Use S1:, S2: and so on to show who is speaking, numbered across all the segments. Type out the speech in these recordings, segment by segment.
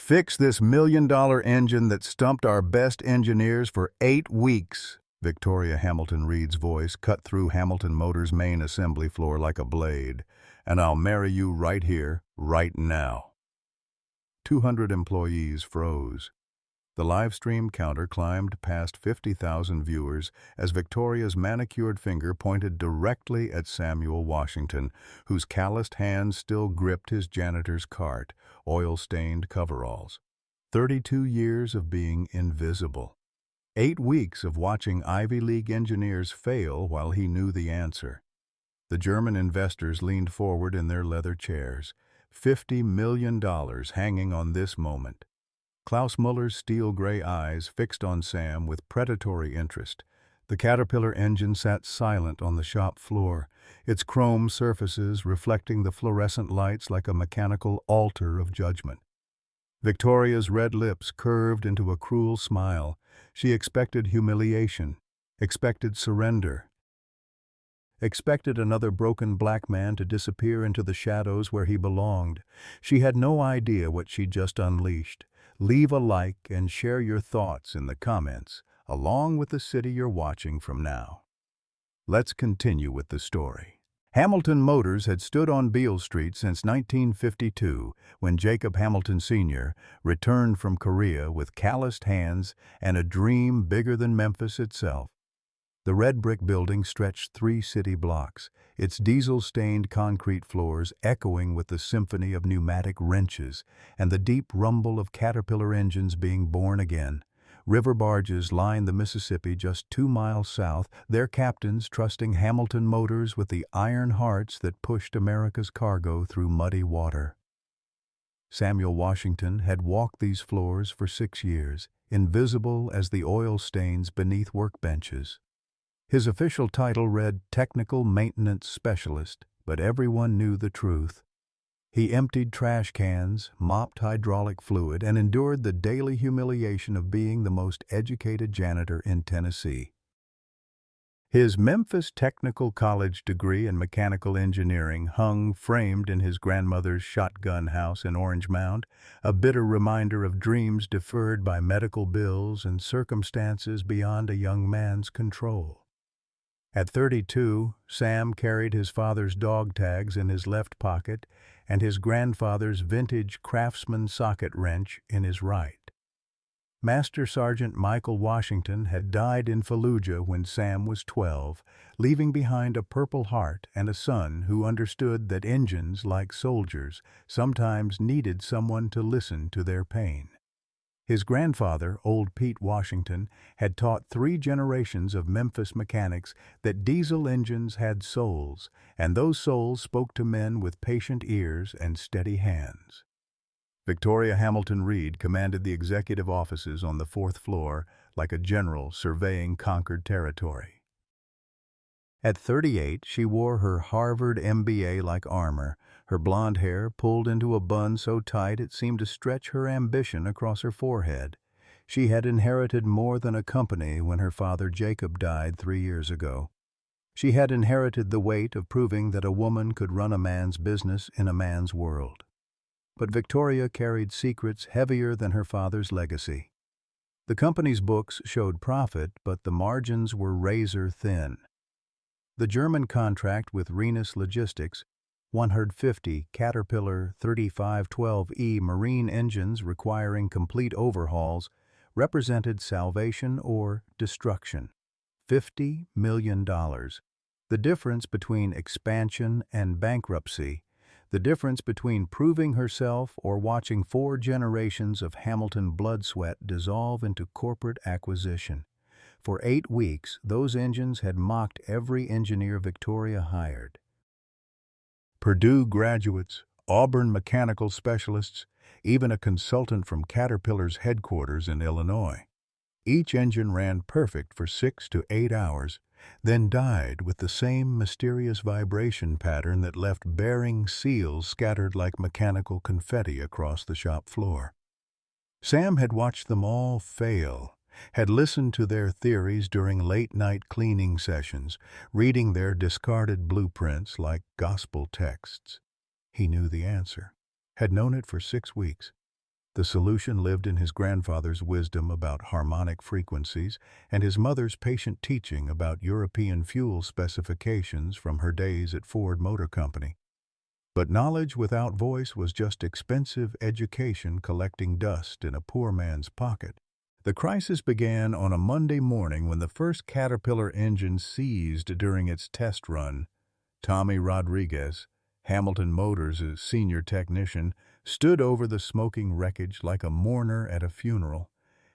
S1: Fix this $1 million engine that stumped our best engineers for 8 weeks. Victoria Hamilton Reed's voice cut through Hamilton Motors' main assembly floor like a blade. And I'll marry you right here, right now. 200 employees froze. The live stream counter climbed past 50,000 viewers as Victoria's manicured finger pointed directly at Samuel Washington, whose calloused hands still gripped his janitor's cart, oil-stained coveralls. 32 years of being invisible. 8 weeks of watching Ivy League engineers fail while he knew the answer. The German investors leaned forward in their leather chairs, $50 million hanging on this moment. Klaus Muller's steel-gray eyes fixed on Sam with predatory interest. The Caterpillar engine sat silent on the shop floor, its chrome surfaces reflecting the fluorescent lights like a mechanical altar of judgment. Victoria's red lips curved into a cruel smile. She expected humiliation, expected surrender, expected another broken black man to disappear into the shadows where he belonged. She had no idea what she'd just unleashed. Leave a like and share your thoughts in the comments, along with the city you're watching from now. Let's continue with the story. Hamilton Motors had stood on Beale Street since 1952, when Jacob Hamilton Sr. returned from Korea with calloused hands and a dream bigger than Memphis itself. The red brick building stretched 3 city blocks, its diesel-stained concrete floors echoing with the symphony of pneumatic wrenches and the deep rumble of Caterpillar engines being born again. River barges lined the Mississippi just 2 miles south, their captains trusting Hamilton Motors with the iron hearts that pushed America's cargo through muddy water. Samuel Washington had walked these floors for 6 years, invisible as the oil stains beneath workbenches. His official title read Technical Maintenance Specialist, but everyone knew the truth. He emptied trash cans, mopped hydraulic fluid, and endured the daily humiliation of being the most educated janitor in Tennessee. His Memphis Technical College degree in mechanical engineering hung framed in his grandmother's shotgun house in Orange Mound, a bitter reminder of dreams deferred by medical bills and circumstances beyond a young man's control. At 32, Sam carried his father's dog tags in his left pocket and his grandfather's vintage Craftsman socket wrench in his right. Master Sergeant Michael Washington had died in Fallujah when Sam was 12, leaving behind a Purple Heart and a son who understood that engines, like soldiers, sometimes needed someone to listen to their pain. His grandfather, Old Pete Washington, had taught 3 generations of Memphis mechanics that diesel engines had souls, and those souls spoke to men with patient ears and steady hands. Victoria Hamilton Reed commanded the executive offices on the 4th floor like a general surveying conquered territory. At 38, she wore her Harvard MBA like armor, her blonde hair pulled into a bun so tight it seemed to stretch her ambition across her forehead. She had inherited more than a company when her father Jacob died 3 years ago. She had inherited the weight of proving that a woman could run a man's business in a man's world. But Victoria carried secrets heavier than her father's legacy. The company's books showed profit, but the margins were razor thin. The German contract with Rhenus Logistics, 150 Caterpillar 3512E marine engines requiring complete overhauls, represented salvation or destruction. $50 million. The difference between expansion and bankruptcy, the difference between proving herself or watching 4 generations of Hamilton blood sweat dissolve into corporate acquisition. For 8 weeks, those engines had mocked every engineer Victoria hired. Purdue graduates, Auburn mechanical specialists, even a consultant from Caterpillar's headquarters in Illinois. Each engine ran perfect for 6 to 8 hours, then died with the same mysterious vibration pattern that left bearing seals scattered like mechanical confetti across the shop floor. Sam had watched them all fail, had listened to their theories during late-night cleaning sessions, reading their discarded blueprints like gospel texts. He knew the answer, had known it for 6 weeks. The solution lived in his grandfather's wisdom about harmonic frequencies and his mother's patient teaching about European fuel specifications from her days at Ford Motor Company. But knowledge without voice was just expensive education collecting dust in a poor man's pocket. The crisis began on a Monday morning when the first Caterpillar engine seized during its test run. Tommy Rodriguez, Hamilton Motors' senior technician, stood over the smoking wreckage like a mourner at a funeral,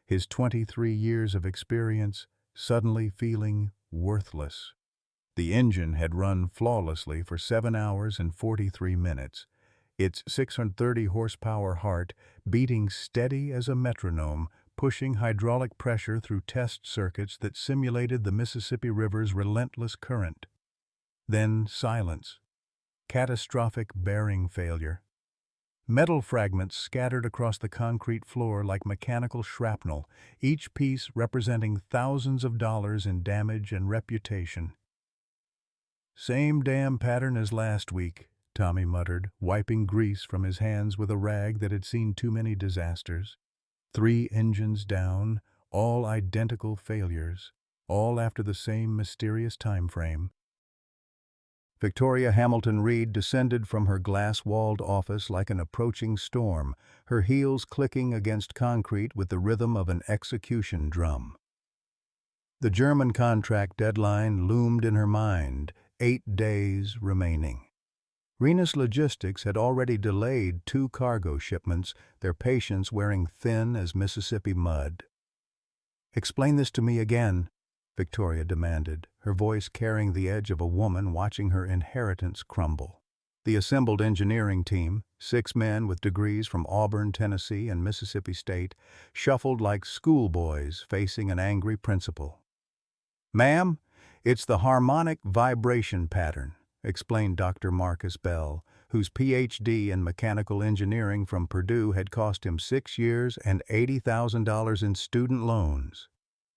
S1: his 23 years of experience suddenly feeling worthless. The engine had run flawlessly for 7 hours and 43 minutes, its 630 horsepower heart beating steady as a metronome, pushing hydraulic pressure through test circuits that simulated the Mississippi River's relentless current. Then silence. Catastrophic bearing failure. Metal fragments scattered across the concrete floor like mechanical shrapnel, each piece representing thousands of dollars in damage and reputation. "Same damn pattern as last week," Tommy muttered, wiping grease from his hands with a rag that had seen too many disasters. 3 engines down, all identical failures, all after the same mysterious time frame. Victoria Hamilton Reed descended from her glass-walled office like an approaching storm, her heels clicking against concrete with the rhythm of an execution drum. The German contract deadline loomed in her mind, 8 days remaining. Renus Logistics had already delayed 2 cargo shipments, their patience wearing thin as Mississippi mud. "Explain this to me again," Victoria demanded, her voice carrying the edge of a woman watching her inheritance crumble. The assembled engineering team, 6 men with degrees from Auburn, Tennessee and Mississippi State, shuffled like schoolboys facing an angry principal. "Ma'am, it's the harmonic vibration pattern," explained Dr. Marcus Bell, whose Ph.D. in mechanical engineering from Purdue had cost him 6 years and $80,000 in student loans.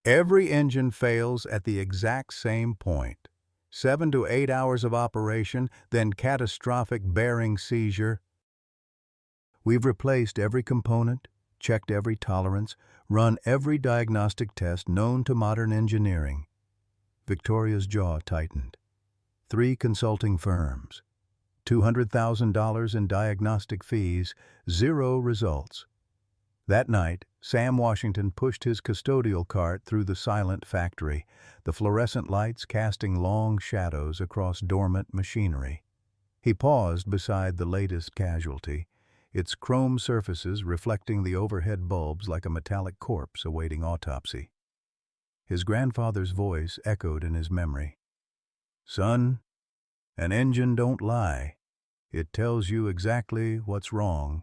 S1: "Every engine fails at the exact same point. 7 to 8 hours of operation, then catastrophic bearing seizure. We've replaced every component, checked every tolerance, run every diagnostic test known to modern engineering." Victoria's jaw tightened. 3 consulting firms, $200,000 in diagnostic fees, 0 results. That night, Sam Washington pushed his custodial cart through the silent factory, the fluorescent lights casting long shadows across dormant machinery. He paused beside the latest casualty, its chrome surfaces reflecting the overhead bulbs like a metallic corpse awaiting autopsy. His grandfather's voice echoed in his memory. "Son, an engine don't lie. It tells you exactly what's wrong,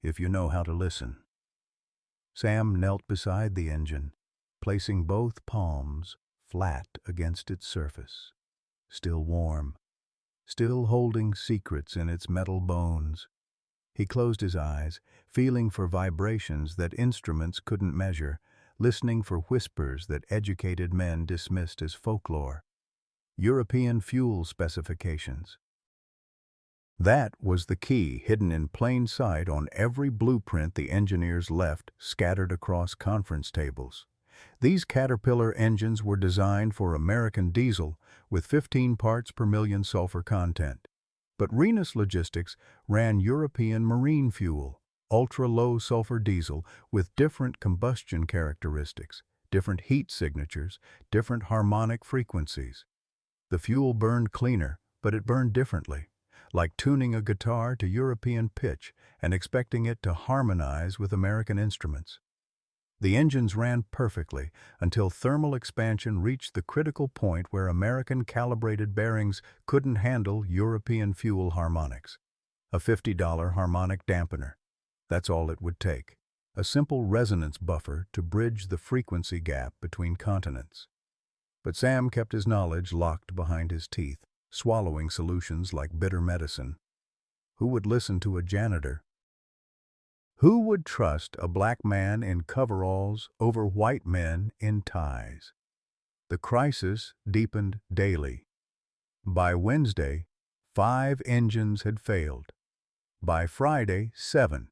S1: if you know how to listen." Sam knelt beside the engine, placing both palms flat against its surface. Still warm, still holding secrets in its metal bones. He closed his eyes, feeling for vibrations that instruments couldn't measure, listening for whispers that educated men dismissed as folklore. European fuel specifications. That was the key hidden in plain sight on every blueprint the engineers left scattered across conference tables. These Caterpillar engines were designed for American diesel with 15 parts per million sulfur content. But Renus Logistics ran European marine fuel, ultra-low sulfur diesel with different combustion characteristics, different heat signatures, different harmonic frequencies. The fuel burned cleaner, but it burned differently, like tuning a guitar to European pitch and expecting it to harmonize with American instruments. The engines ran perfectly until thermal expansion reached the critical point where American calibrated bearings couldn't handle European fuel harmonics. A $50 harmonic dampener. That's all it would take. A simple resonance buffer to bridge the frequency gap between continents. But Sam kept his knowledge locked behind his teeth, swallowing solutions like bitter medicine. Who would listen to a janitor? Who would trust a black man in coveralls over white men in ties? The crisis deepened daily. By Wednesday, 5 engines had failed. By Friday, 7.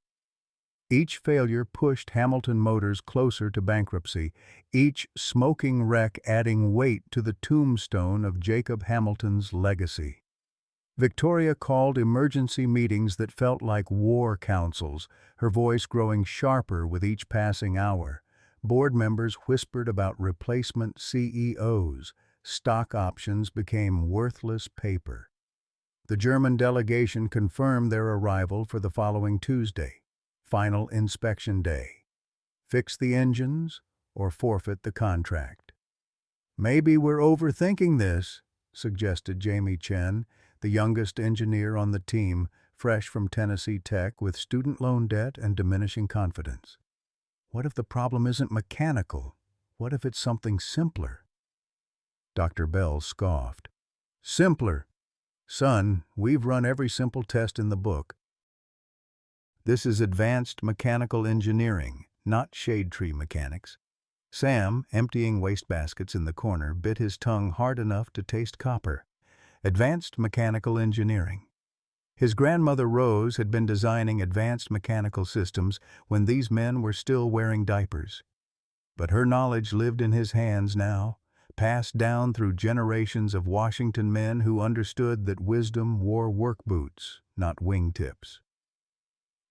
S1: Each failure pushed Hamilton Motors closer to bankruptcy, each smoking wreck adding weight to the tombstone of Jacob Hamilton's legacy. Victoria called emergency meetings that felt like war councils, her voice growing sharper with each passing hour. Board members whispered about replacement CEOs. Stock options became worthless paper. The German delegation confirmed their arrival for the following Tuesday, final inspection day. Fix the engines or forfeit the contract. "Maybe we're overthinking this," suggested Jamie Chen, the youngest engineer on the team, fresh from Tennessee Tech with student loan debt and diminishing confidence. "What if the problem isn't mechanical? What if it's something simpler?" Dr. Bell scoffed. "Simpler? Son, we've run every simple test in the book. This is advanced mechanical engineering, not shade tree mechanics." Sam, emptying wastebaskets in the corner, bit his tongue hard enough to taste copper. Advanced mechanical engineering. His grandmother Rose had been designing advanced mechanical systems when these men were still wearing diapers. But her knowledge lived in his hands now, passed down through generations of Washington men who understood that wisdom wore work boots, not wingtips.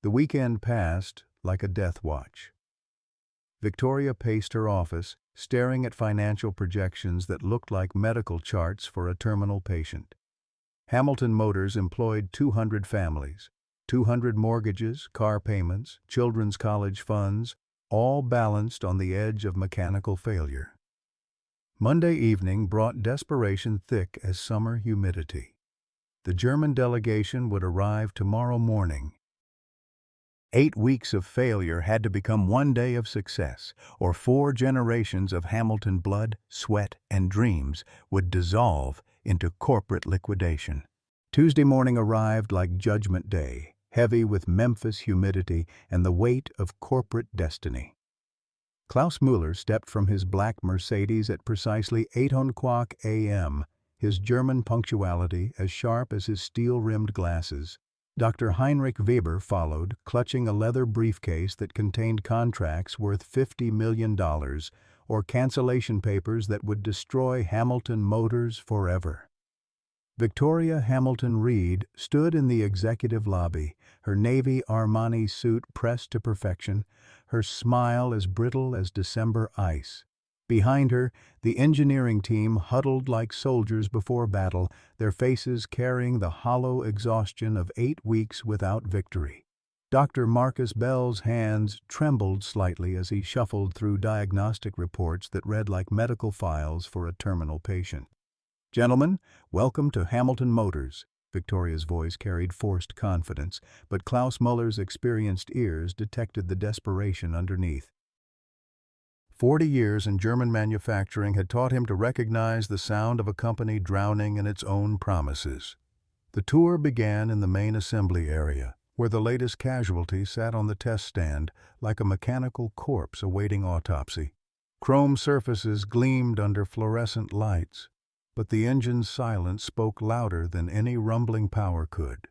S1: The weekend passed like a death watch. Victoria paced her office, staring at financial projections that looked like medical charts for a terminal patient. Hamilton Motors employed 200 families, 200 mortgages, car payments, children's college funds, all balanced on the edge of mechanical failure. Monday evening brought desperation thick as summer humidity. The German delegation would arrive tomorrow morning. 8 weeks of failure had to become 1 day of success, or 4 generations of Hamilton blood, sweat, and dreams would dissolve into corporate liquidation. Tuesday morning arrived like Judgment Day, heavy with Memphis humidity and the weight of corporate destiny. Klaus Müller stepped from his black Mercedes at precisely 8:00 a.m., his German punctuality as sharp as his steel-rimmed glasses. Dr. Heinrich Weber followed, clutching a leather briefcase that contained contracts worth $50 million, or cancellation papers that would destroy Hamilton Motors forever. Victoria Hamilton Reed stood in the executive lobby, her navy Armani suit pressed to perfection, her smile as brittle as December ice. Behind her, the engineering team huddled like soldiers before battle, their faces carrying the hollow exhaustion of 8 weeks without victory. Dr. Marcus Bell's hands trembled slightly as he shuffled through diagnostic reports that read like medical files for a terminal patient. "Gentlemen, welcome to Hamilton Motors." Victoria's voice carried forced confidence, but Klaus Müller's experienced ears detected the desperation underneath. 40 years in German manufacturing had taught him to recognize the sound of a company drowning in its own promises. The tour began in the main assembly area, where the latest casualty sat on the test stand like a mechanical corpse awaiting autopsy. Chrome surfaces gleamed under fluorescent lights, but the engine's silence spoke louder than any rumbling power could.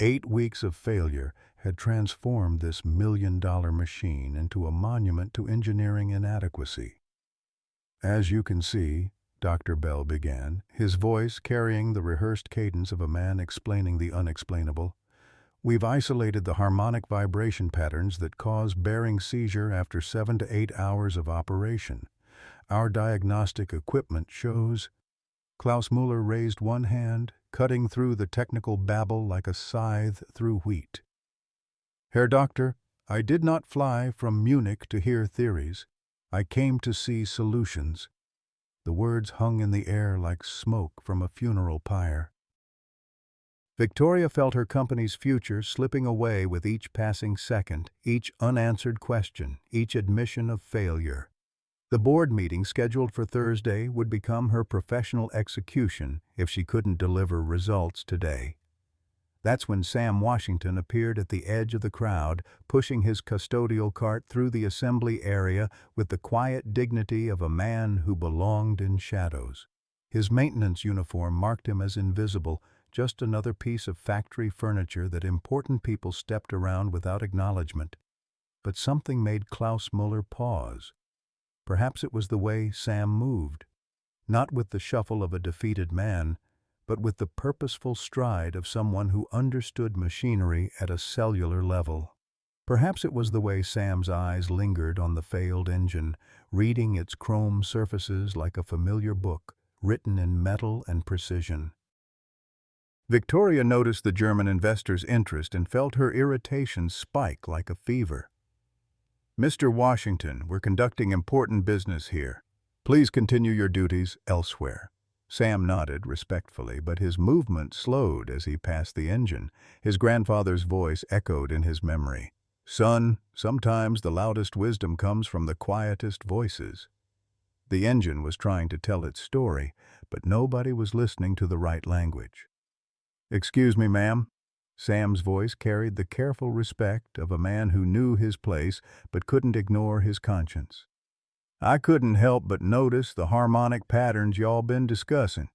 S1: 8 weeks of failure had transformed this million-dollar machine into a monument to engineering inadequacy. "As you can see," Dr. Bell began, his voice carrying the rehearsed cadence of a man explaining the unexplainable, "we've isolated the harmonic vibration patterns that cause bearing seizure after 7 to 8 hours of operation. Our diagnostic equipment shows—" Klaus Müller raised one hand, cutting through the technical babble like a scythe through wheat. "Herr Doctor, I did not fly from Munich to hear theories. I came to see solutions." The words hung in the air like smoke from a funeral pyre. Victoria felt her company's future slipping away with each passing second, each unanswered question, each admission of failure. The board meeting scheduled for Thursday would become her professional execution if she couldn't deliver results today. That's when Sam Washington appeared at the edge of the crowd, pushing his custodial cart through the assembly area with the quiet dignity of a man who belonged in shadows. His maintenance uniform marked him as invisible, just another piece of factory furniture that important people stepped around without acknowledgement. But something made Klaus Muller pause. Perhaps it was the way Sam moved, not with the shuffle of a defeated man, but with the purposeful stride of someone who understood machinery at a cellular level. Perhaps it was the way Sam's eyes lingered on the failed engine, reading its chrome surfaces like a familiar book, written in metal and precision. Victoria noticed the German investor's interest and felt her irritation spike like a fever. "Mr. Washington, we're conducting important business here. Please continue your duties elsewhere." Sam nodded respectfully, but his movement slowed as he passed the engine. His grandfather's voice echoed in his memory. "Son, sometimes the loudest wisdom comes from the quietest voices." The engine was trying to tell its story, but nobody was listening to the right language. "Excuse me, ma'am." Sam's voice carried the careful respect of a man who knew his place but couldn't ignore his conscience. "I couldn't help but notice the harmonic patterns y'all been discussing."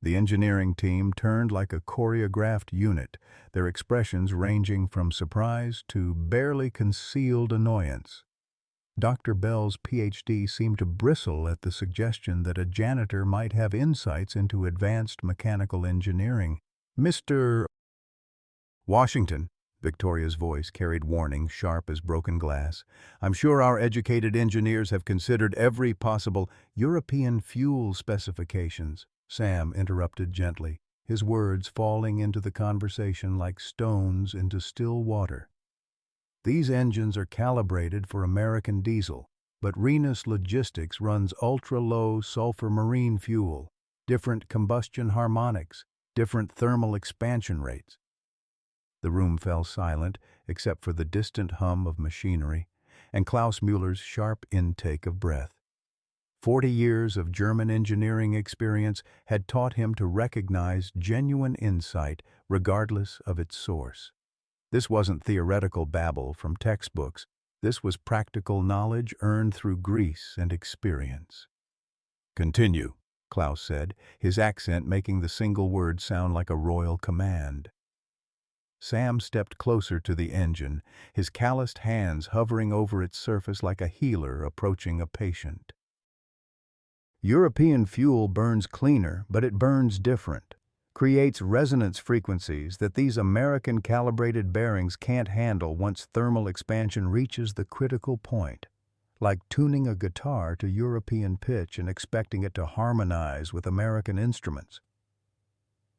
S1: The engineering team turned like a choreographed unit, their expressions ranging from surprise to barely concealed annoyance. Dr. Bell's PhD seemed to bristle at the suggestion that a janitor might have insights into advanced mechanical engineering. "Mr. Washington," Victoria's voice carried warning, sharp as broken glass, "I'm sure our educated engineers have considered every possible European fuel specifications." Sam interrupted gently, his words falling into the conversation like stones into still water. "These engines are calibrated for American diesel, but Renus Logistics runs ultra-low sulfur marine fuel, different combustion harmonics, different thermal expansion rates." The room fell silent, except for the distant hum of machinery and Klaus Muller's sharp intake of breath. 40 years of German engineering experience had taught him to recognize genuine insight regardless of its source. This wasn't theoretical babble from textbooks. This was practical knowledge earned through grease and experience. "Continue," Klaus said, his accent making the single word sound like a royal command. Sam stepped closer to the engine, his calloused hands hovering over its surface like a healer approaching a patient. "European fuel burns cleaner, but it burns different. Creates resonance frequencies that these American calibrated bearings can't handle once thermal expansion reaches the critical point. Like tuning a guitar to European pitch and expecting it to harmonize with American instruments."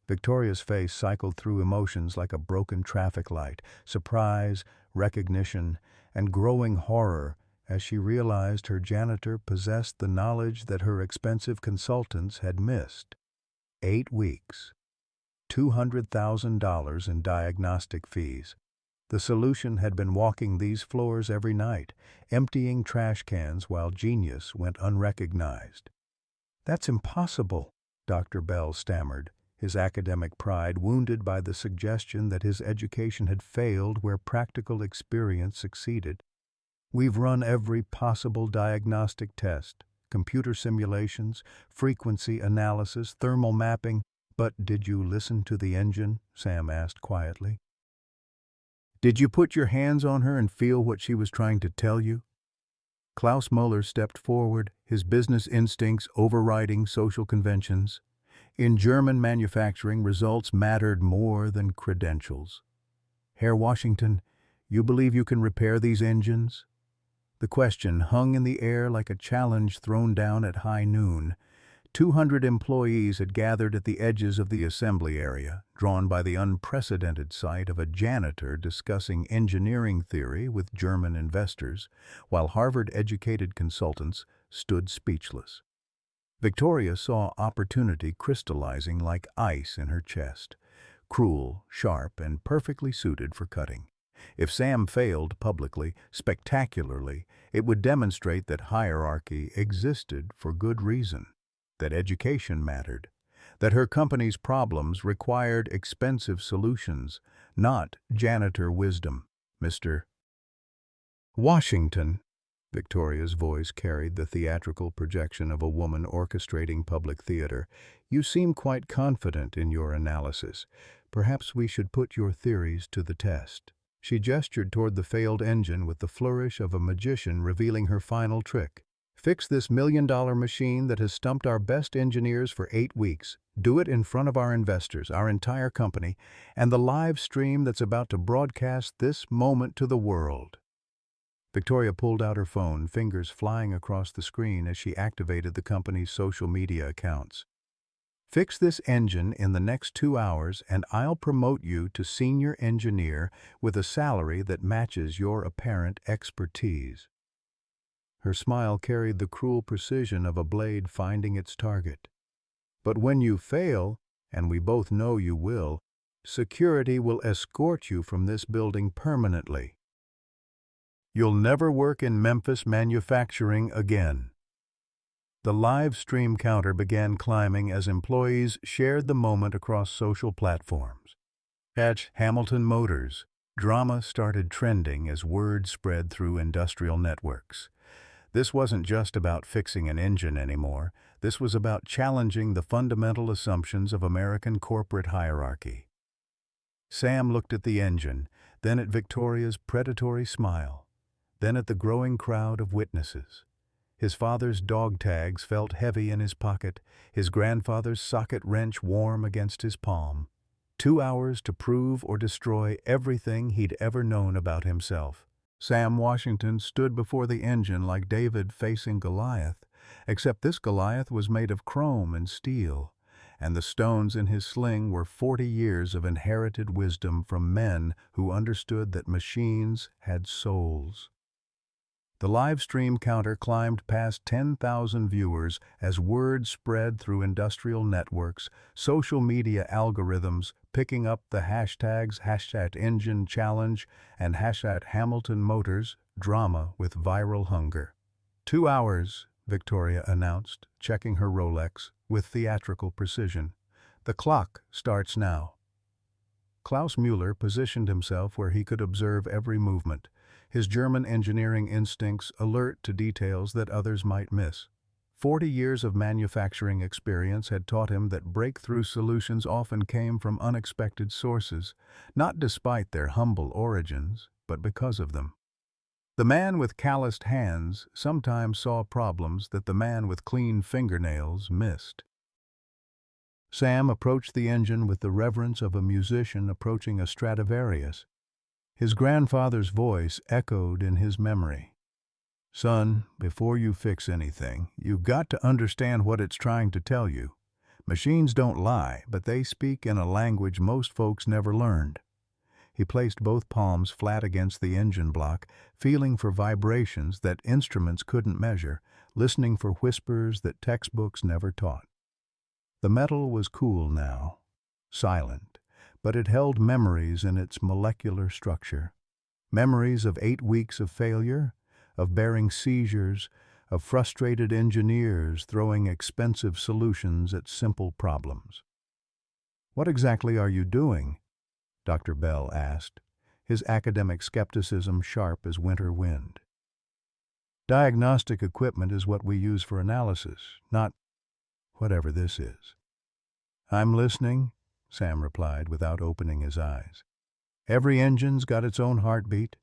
S1: Victoria's face cycled through emotions like a broken traffic light, surprise, recognition, and growing horror as she realized her janitor possessed the knowledge that her expensive consultants had missed. 8 weeks. $200,000 in diagnostic fees. The solution had been walking these floors every night, emptying trash cans while genius went unrecognized. "That's impossible," Dr. Bell stammered, his academic pride wounded by the suggestion that his education had failed where practical experience succeeded. "We've run every possible diagnostic test, computer simulations, frequency analysis, thermal mapping." "But did you listen to the engine?" Sam asked quietly. "Did you put your hands on her and feel what she was trying to tell you?" Klaus Muller stepped forward, his business instincts overriding social conventions. In German manufacturing, results mattered more than credentials. "Herr Washington, you believe you can repair these engines?" The question hung in the air like a challenge thrown down at high noon. 200 employees had gathered at the edges of the assembly area, drawn by the unprecedented sight of a janitor discussing engineering theory with German investors, while Harvard-educated consultants stood speechless. Victoria saw opportunity crystallizing like ice in her chest, cruel, sharp, and perfectly suited for cutting. If Sam failed publicly, spectacularly, it would demonstrate that hierarchy existed for good reason, that education mattered, that her company's problems required expensive solutions, not janitor wisdom. "Mr. Washington," Victoria's voice carried the theatrical projection of a woman orchestrating public theater, "you seem quite confident in your analysis. Perhaps we should put your theories to the test." She gestured toward the failed engine with the flourish of a magician revealing her final trick. Fix this $1 million machine that has stumped our best engineers for 8 weeks. Do it in front of our investors, our entire company, and the live stream that's about to broadcast this moment to the world. Victoria pulled out her phone, fingers flying across the screen as she activated the company's social media accounts. Fix this engine in the next 2 hours and I'll promote you to senior engineer with a salary that matches your apparent expertise. Her smile carried the cruel precision of a blade finding its target. But when you fail, and we both know you will, security will escort you from this building permanently. You'll never work in Memphis manufacturing again. The live stream counter began climbing as employees shared the moment across social platforms. At Hamilton Motors, drama started trending as word spread through industrial networks. This wasn't just about fixing an engine anymore. This was about challenging the fundamental assumptions of American corporate hierarchy. Sam looked at the engine, then at Victoria's predatory smile, then at the growing crowd of witnesses. His father's dog tags felt heavy in his pocket, his grandfather's socket wrench warm against his palm. 2 hours to prove or destroy everything he'd ever known about himself. Sam Washington stood before the engine like David facing Goliath, except this Goliath was made of chrome and steel, and the stones in his sling were 40 years of inherited wisdom from men who understood that machines had souls. The live stream counter climbed past 10,000 viewers as word spread through industrial networks, social media algorithms, picking up the hashtags #EngineChallenge and #HamiltonMotors, drama with viral hunger. 2 hours, Victoria announced, checking her Rolex with theatrical precision. The clock starts now. Klaus Mueller positioned himself where he could observe every movement, his German engineering instincts alert to details that others might miss. 40 years of manufacturing experience had taught him that breakthrough solutions often came from unexpected sources, not despite their humble origins, but because of them. The man with calloused hands sometimes saw problems that the man with clean fingernails missed. Sam approached the engine with the reverence of a musician approaching a Stradivarius. His grandfather's voice echoed in his memory. "Son, before you fix anything, you've got to understand what it's trying to tell you. Machines don't lie, but they speak in a language most folks never learned." He placed both palms flat against the engine block, feeling for vibrations that instruments couldn't measure, listening for whispers that textbooks never taught. The metal was cool now, silent, but it held memories in its molecular structure. Memories of 8 weeks of failure, of bearing seizures, of frustrated engineers throwing expensive solutions at simple problems. "What exactly are you doing?" Dr. Bell asked, his academic skepticism sharp as winter wind. "Diagnostic equipment is what we use for analysis, not whatever this is." "I'm listening," Sam replied without opening his eyes. "Every engine's got its own heartbeat.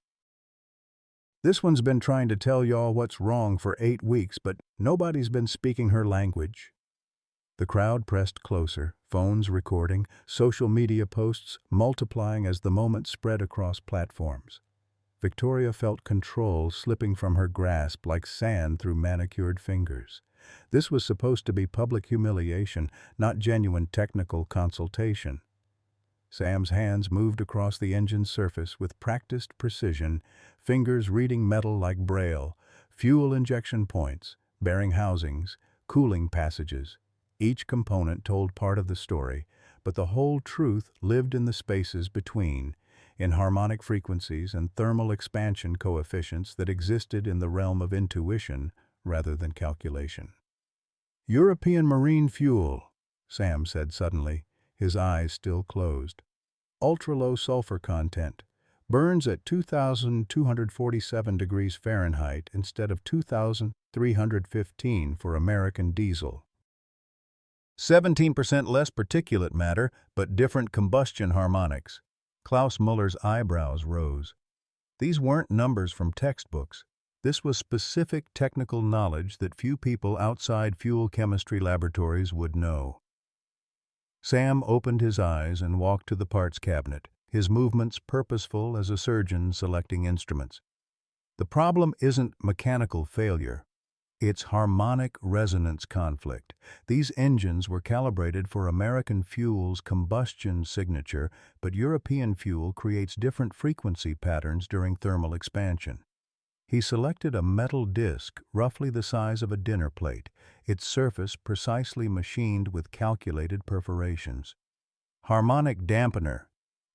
S1: This one's been trying to tell y'all what's wrong for 8 weeks, but nobody's been speaking her language." The crowd pressed closer, phones recording, social media posts multiplying as the moment spread across platforms. Victoria felt control slipping from her grasp like sand through manicured fingers. This was supposed to be public humiliation, not genuine technical consultation. Sam's hands moved across the engine's surface with practiced precision, fingers reading metal like braille, fuel injection points, bearing housings, cooling passages. Each component told part of the story, but the whole truth lived in the spaces between, in harmonic frequencies and thermal expansion coefficients that existed in the realm of intuition rather than calculation. "European marine fuel," Sam said suddenly, his eyes still closed. "Ultra-low sulfur content. Burns at 2,247 degrees Fahrenheit instead of 2,315 for American diesel. 17% less particulate matter, but different combustion harmonics. Klaus Muller's eyebrows rose. These weren't numbers from textbooks. This was specific technical knowledge that few people outside fuel chemistry laboratories would know. Sam opened his eyes and walked to the parts cabinet, his movements purposeful as a surgeon selecting instruments. The problem isn't mechanical failure. It's harmonic resonance conflict. These engines were calibrated for American fuel's combustion signature, but European fuel creates different frequency patterns during thermal expansion. He selected a metal disc roughly the size of a dinner plate, its surface precisely machined with calculated perforations. Harmonic dampener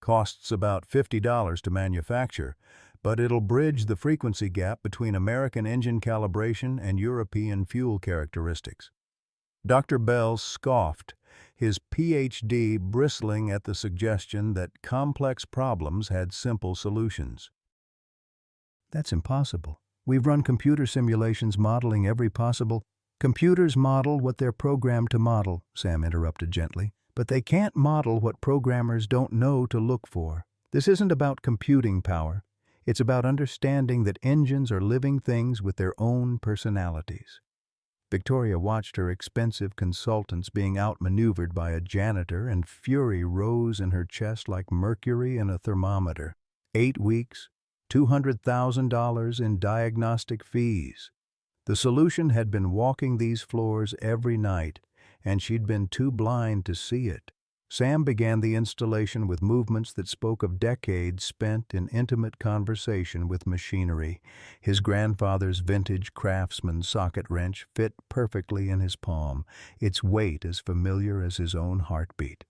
S1: costs about $50 to manufacture, but it'll bridge the frequency gap between American engine calibration and European fuel characteristics. Dr. Bell scoffed, his PhD bristling at the suggestion that complex problems had simple solutions. That's impossible. We've run computer simulations modeling every possible. Computers model what they're programmed to model, Sam interrupted gently, but they can't model what programmers don't know to look for. This isn't about computing power. It's about understanding that engines are living things with their own personalities. Victoria watched her expensive consultants being outmaneuvered by a janitor, and fury rose in her chest like mercury in a thermometer. 8 weeks, $200,000 in diagnostic fees. The solution had been walking these floors every night, and she'd been too blind to see it. Sam began the installation with movements that spoke of decades spent in intimate conversation with machinery. His grandfather's vintage Craftsman socket wrench fit perfectly in his palm, its weight as familiar as his own heartbeat.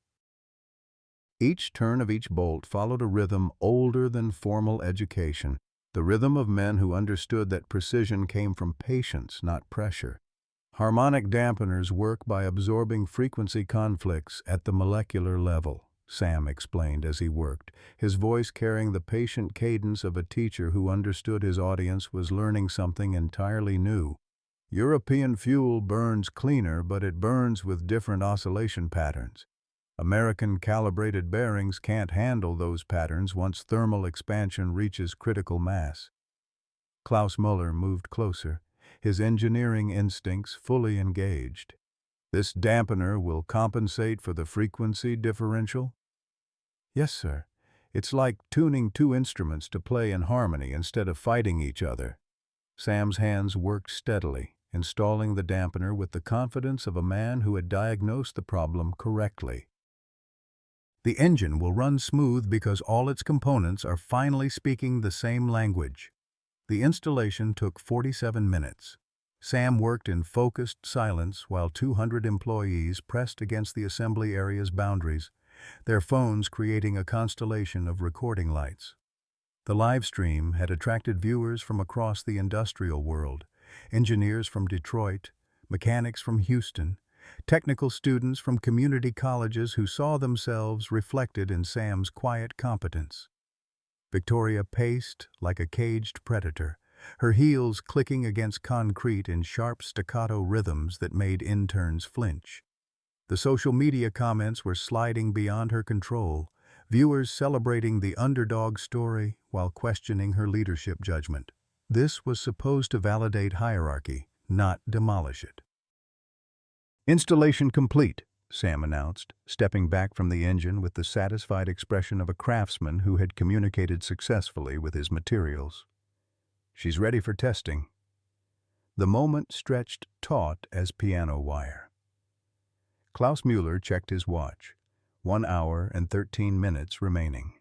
S1: Each turn of each bolt followed a rhythm older than formal education, the rhythm of men who understood that precision came from patience, not pressure. Harmonic dampeners work by absorbing frequency conflicts at the molecular level, Sam explained as he worked, his voice carrying the patient cadence of a teacher who understood his audience was learning something entirely new. European fuel burns cleaner, but it burns with different oscillation patterns. American calibrated bearings can't handle those patterns once thermal expansion reaches critical mass. Klaus Muller moved closer, his engineering instincts fully engaged. This dampener will compensate for the frequency differential? Yes, sir. It's like tuning two instruments to play in harmony instead of fighting each other. Sam's hands worked steadily, installing the dampener with the confidence of a man who had diagnosed the problem correctly. The engine will run smooth because all its components are finally speaking the same language. The installation took 47 minutes. Sam worked in focused silence while 200 employees pressed against the assembly area's boundaries, their phones creating a constellation of recording lights. The live stream had attracted viewers from across the industrial world, engineers from Detroit, mechanics from Houston, technical students from community colleges who saw themselves reflected in Sam's quiet competence. Victoria paced like a caged predator, her heels clicking against concrete in sharp staccato rhythms that made interns flinch. The social media comments were sliding beyond her control, viewers celebrating the underdog story while questioning her leadership judgment. This was supposed to validate hierarchy, not demolish it. "Installation complete," Sam announced, stepping back from the engine with the satisfied expression of a craftsman who had communicated successfully with his materials. "She's ready for testing." The moment stretched taut as piano wire. Klaus Muller checked his watch. 1 hour and 13 minutes remaining.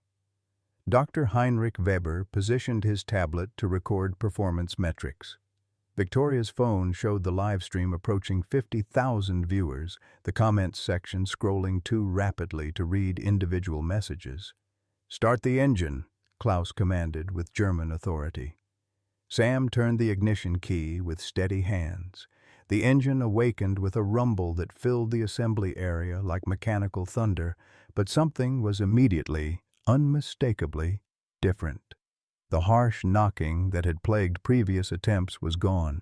S1: Dr. Heinrich Weber positioned his tablet to record performance metrics. Victoria's phone showed the live stream approaching 50,000 viewers, the comments section scrolling too rapidly to read individual messages. "Start the engine," Klaus commanded with German authority. Sam turned the ignition key with steady hands. The engine awakened with a rumble that filled the assembly area like mechanical thunder, but something was immediately, unmistakably, different. The harsh knocking that had plagued previous attempts was gone,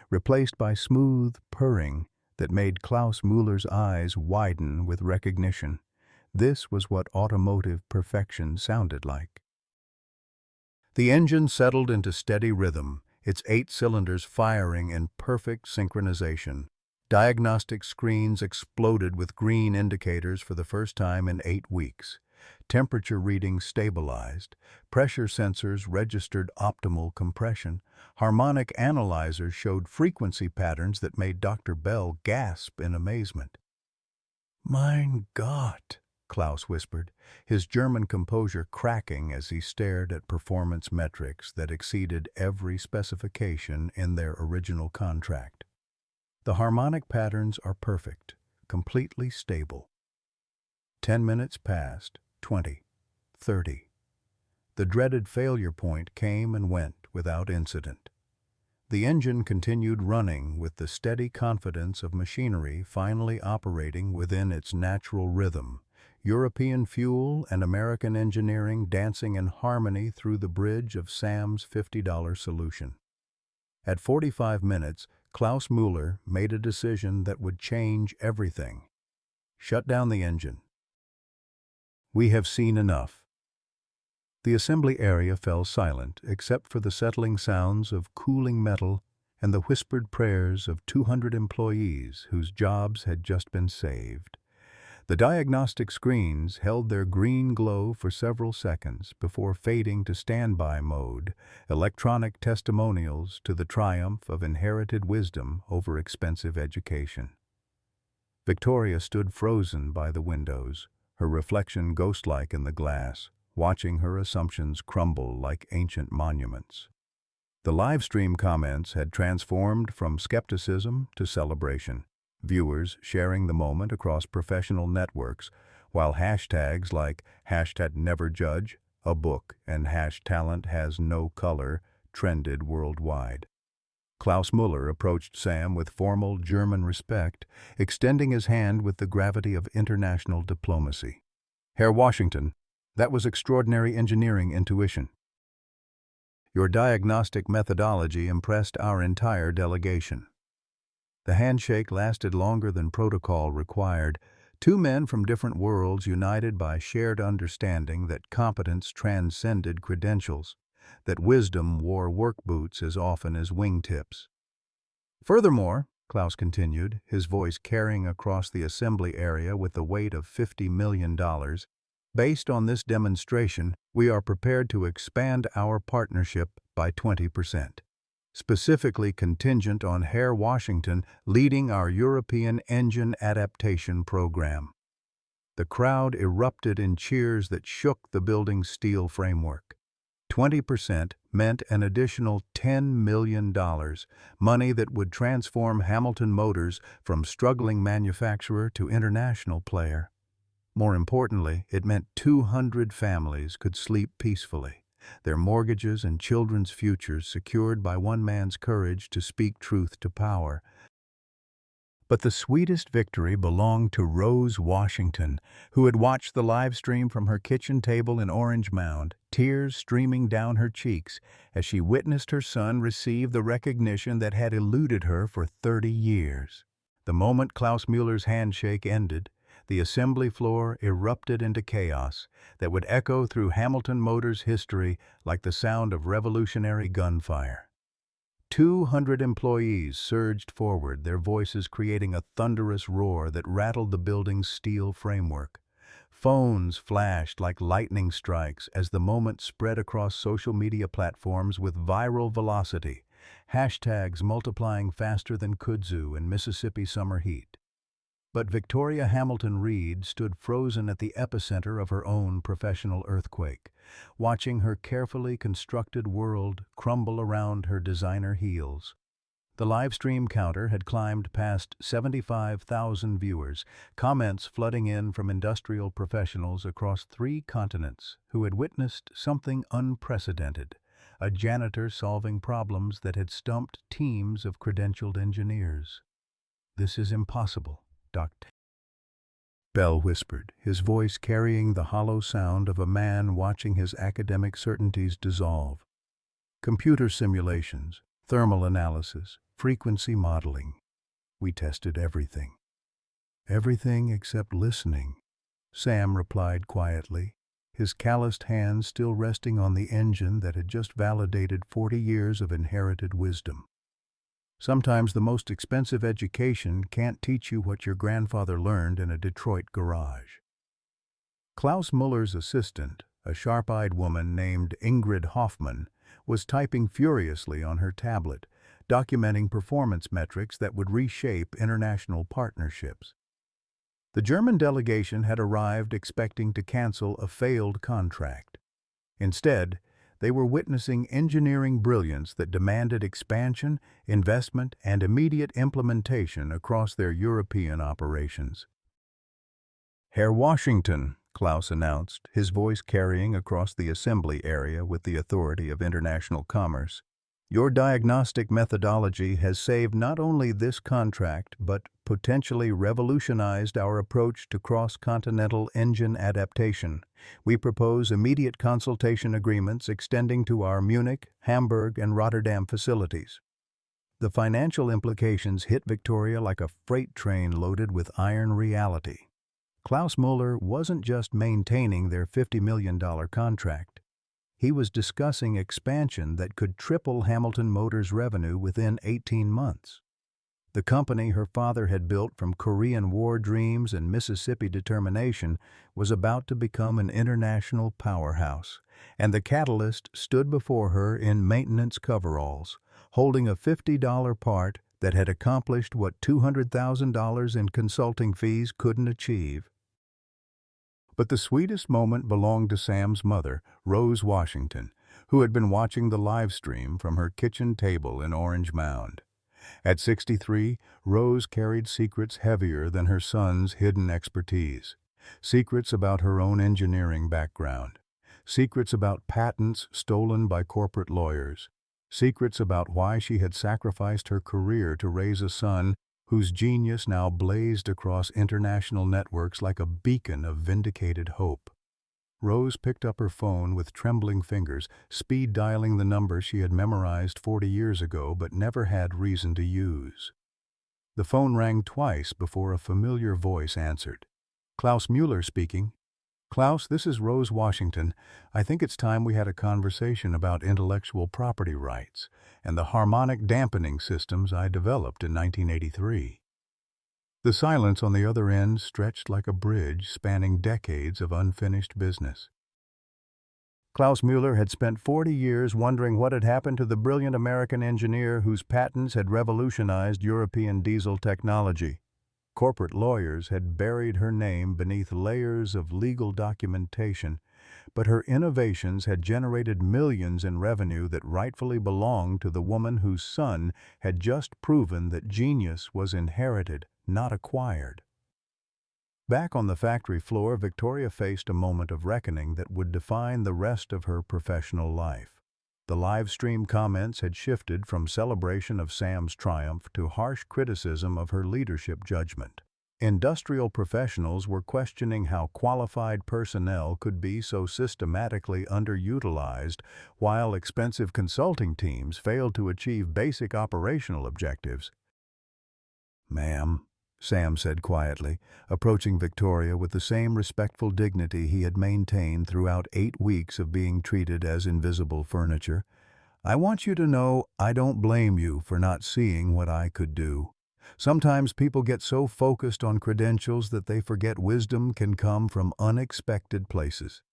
S1: replaced by smooth purring that made Klaus Muller's eyes widen with recognition. This was what automotive perfection sounded like. The engine settled into steady rhythm, its 8 cylinders firing in perfect synchronization. Diagnostic screens exploded with green indicators for the first time in 8 weeks. Temperature readings stabilized. Pressure sensors registered optimal compression. Harmonic analyzers showed frequency patterns that made Dr. Bell gasp in amazement. "Mein Gott," Klaus whispered, his German composure cracking as he stared at performance metrics that exceeded every specification in their original contract. The harmonic patterns are perfect, completely stable. 10 minutes passed, 20, 30. The dreaded failure point came and went without incident. The engine continued running with the steady confidence of machinery finally operating within its natural rhythm, European fuel and American engineering dancing in harmony through the bridge of Sam's $50 solution. At 45 minutes, Klaus Müller made a decision that would change everything. Shut down the engine. "We have seen enough." The assembly area fell silent except for the settling sounds of cooling metal and the whispered prayers of 200 employees whose jobs had just been saved. The diagnostic screens held their green glow for several seconds before fading to standby mode, electronic testimonials to the triumph of inherited wisdom over expensive education. Victoria stood frozen by the windows, her reflection ghost-like in the glass, watching her assumptions crumble like ancient monuments. The live stream comments had transformed from skepticism to celebration, viewers sharing the moment across professional networks, while hashtags like #NeverJudge, a book, and #TalentHasNoColor trended worldwide. Klaus Müller approached Sam with formal German respect, extending his hand with the gravity of international diplomacy. "Herr Washington, that was extraordinary engineering intuition. Your diagnostic methodology impressed our entire delegation." The handshake lasted longer than protocol required, two men from different worlds united by shared understanding that competence transcended credentials, that wisdom wore work boots as often as wingtips. "Furthermore," Klaus continued, his voice carrying across the assembly area with the weight of $50 million, "based on this demonstration, we are prepared to expand our partnership by 20%, specifically contingent on Herr Washington leading our European engine adaptation program." The crowd erupted in cheers that shook the building's steel framework. 20% meant an additional $10 million, money that would transform Hamilton Motors from struggling manufacturer to international player. More importantly, it meant 200 families could sleep peacefully, their mortgages and children's futures secured by one man's courage to speak truth to power. But the sweetest victory belonged to Rose Washington, who had watched the live stream from her kitchen table in Orange Mound, tears streaming down her cheeks as she witnessed her son receive the recognition that had eluded her for 30 years. The moment Klaus Müller's handshake ended, the assembly floor erupted into chaos that would echo through Hamilton Motors' history like the sound of revolutionary gunfire. 200 employees surged forward, their voices creating a thunderous roar that rattled the building's steel framework. Phones flashed like lightning strikes as the moment spread across social media platforms with viral velocity, hashtags multiplying faster than kudzu in Mississippi summer heat. But Victoria Hamilton Reed stood frozen at the epicenter of her own professional earthquake, watching her carefully constructed world crumble around her designer heels. The live stream counter had climbed past 75,000 viewers, comments flooding in from industrial professionals across 3 continents who had witnessed something unprecedented, a janitor solving problems that had stumped teams of credentialed engineers. "This is impossible," Dr. Bell whispered, his voice carrying the hollow sound of a man watching his academic certainties dissolve. "Computer simulations, thermal analysis, frequency modeling. We tested everything. Everything except listening." Sam replied quietly, his calloused hands still resting on the engine that had just validated 40 years of inherited wisdom. Sometimes the most expensive education can't teach you what your grandfather learned in a Detroit garage. Klaus Muller's assistant, a sharp-eyed woman named Ingrid Hoffman, was typing furiously on her tablet, documenting performance metrics that would reshape international partnerships. The German delegation had arrived expecting to cancel a failed contract. Instead, they were witnessing engineering brilliance that demanded expansion, investment, and immediate implementation across their European operations. "Herr Washington," Klaus announced, his voice carrying across the assembly area with the authority of international commerce, "your diagnostic methodology has saved not only this contract but potentially revolutionized our approach to cross-continental engine adaptation. We propose immediate consultation agreements extending to our Munich, Hamburg, and Rotterdam facilities." The financial implications hit Victoria like a freight train loaded with iron reality. Klaus Muller wasn't just maintaining their $50 million contract. He was discussing expansion that could triple Hamilton Motors' revenue within 18 months. The company her father had built from Korean War dreams and Mississippi determination was about to become an international powerhouse, and the catalyst stood before her in maintenance coveralls, holding a $50 part that had accomplished what $200,000 in consulting fees couldn't achieve. But the sweetest moment belonged to Sam's mother, Rose Washington, who had been watching the live stream from her kitchen table in Orange Mound. At 63, Rose carried secrets heavier than her son's hidden expertise. Secrets about her own engineering background. Secrets about patents stolen by corporate lawyers. Secrets about why she had sacrificed her career to raise a son whose genius now blazed across international networks like a beacon of vindicated hope. Rose picked up her phone with trembling fingers, speed-dialing the number she had memorized 40 years ago but never had reason to use. The phone rang twice before a familiar voice answered. "Klaus Muller speaking." "Klaus, this is Rose Washington. I think it's time we had a conversation about intellectual property rights and the harmonic dampening systems I developed in 1983. The silence on the other end stretched like a bridge spanning decades of unfinished business. Klaus Muller had spent 40 years wondering what had happened to the brilliant American engineer whose patents had revolutionized European diesel technology. Corporate lawyers had buried her name beneath layers of legal documentation, but her innovations had generated millions in revenue that rightfully belonged to the woman whose son had just proven that genius was inherited, not acquired. Back on the factory floor, Victoria faced a moment of reckoning that would define the rest of her professional life. The live stream comments had shifted from celebration of Sam's triumph to harsh criticism of her leadership judgment. Industrial professionals were questioning how qualified personnel could be so systematically underutilized, while expensive consulting teams failed to achieve basic operational objectives. "Ma'am," Sam said quietly, approaching Victoria with the same respectful dignity he had maintained throughout 8 weeks of being treated as invisible furniture, "I want you to know I don't blame you for not seeing what I could do. Sometimes people get so focused on credentials that they forget wisdom can come from unexpected places."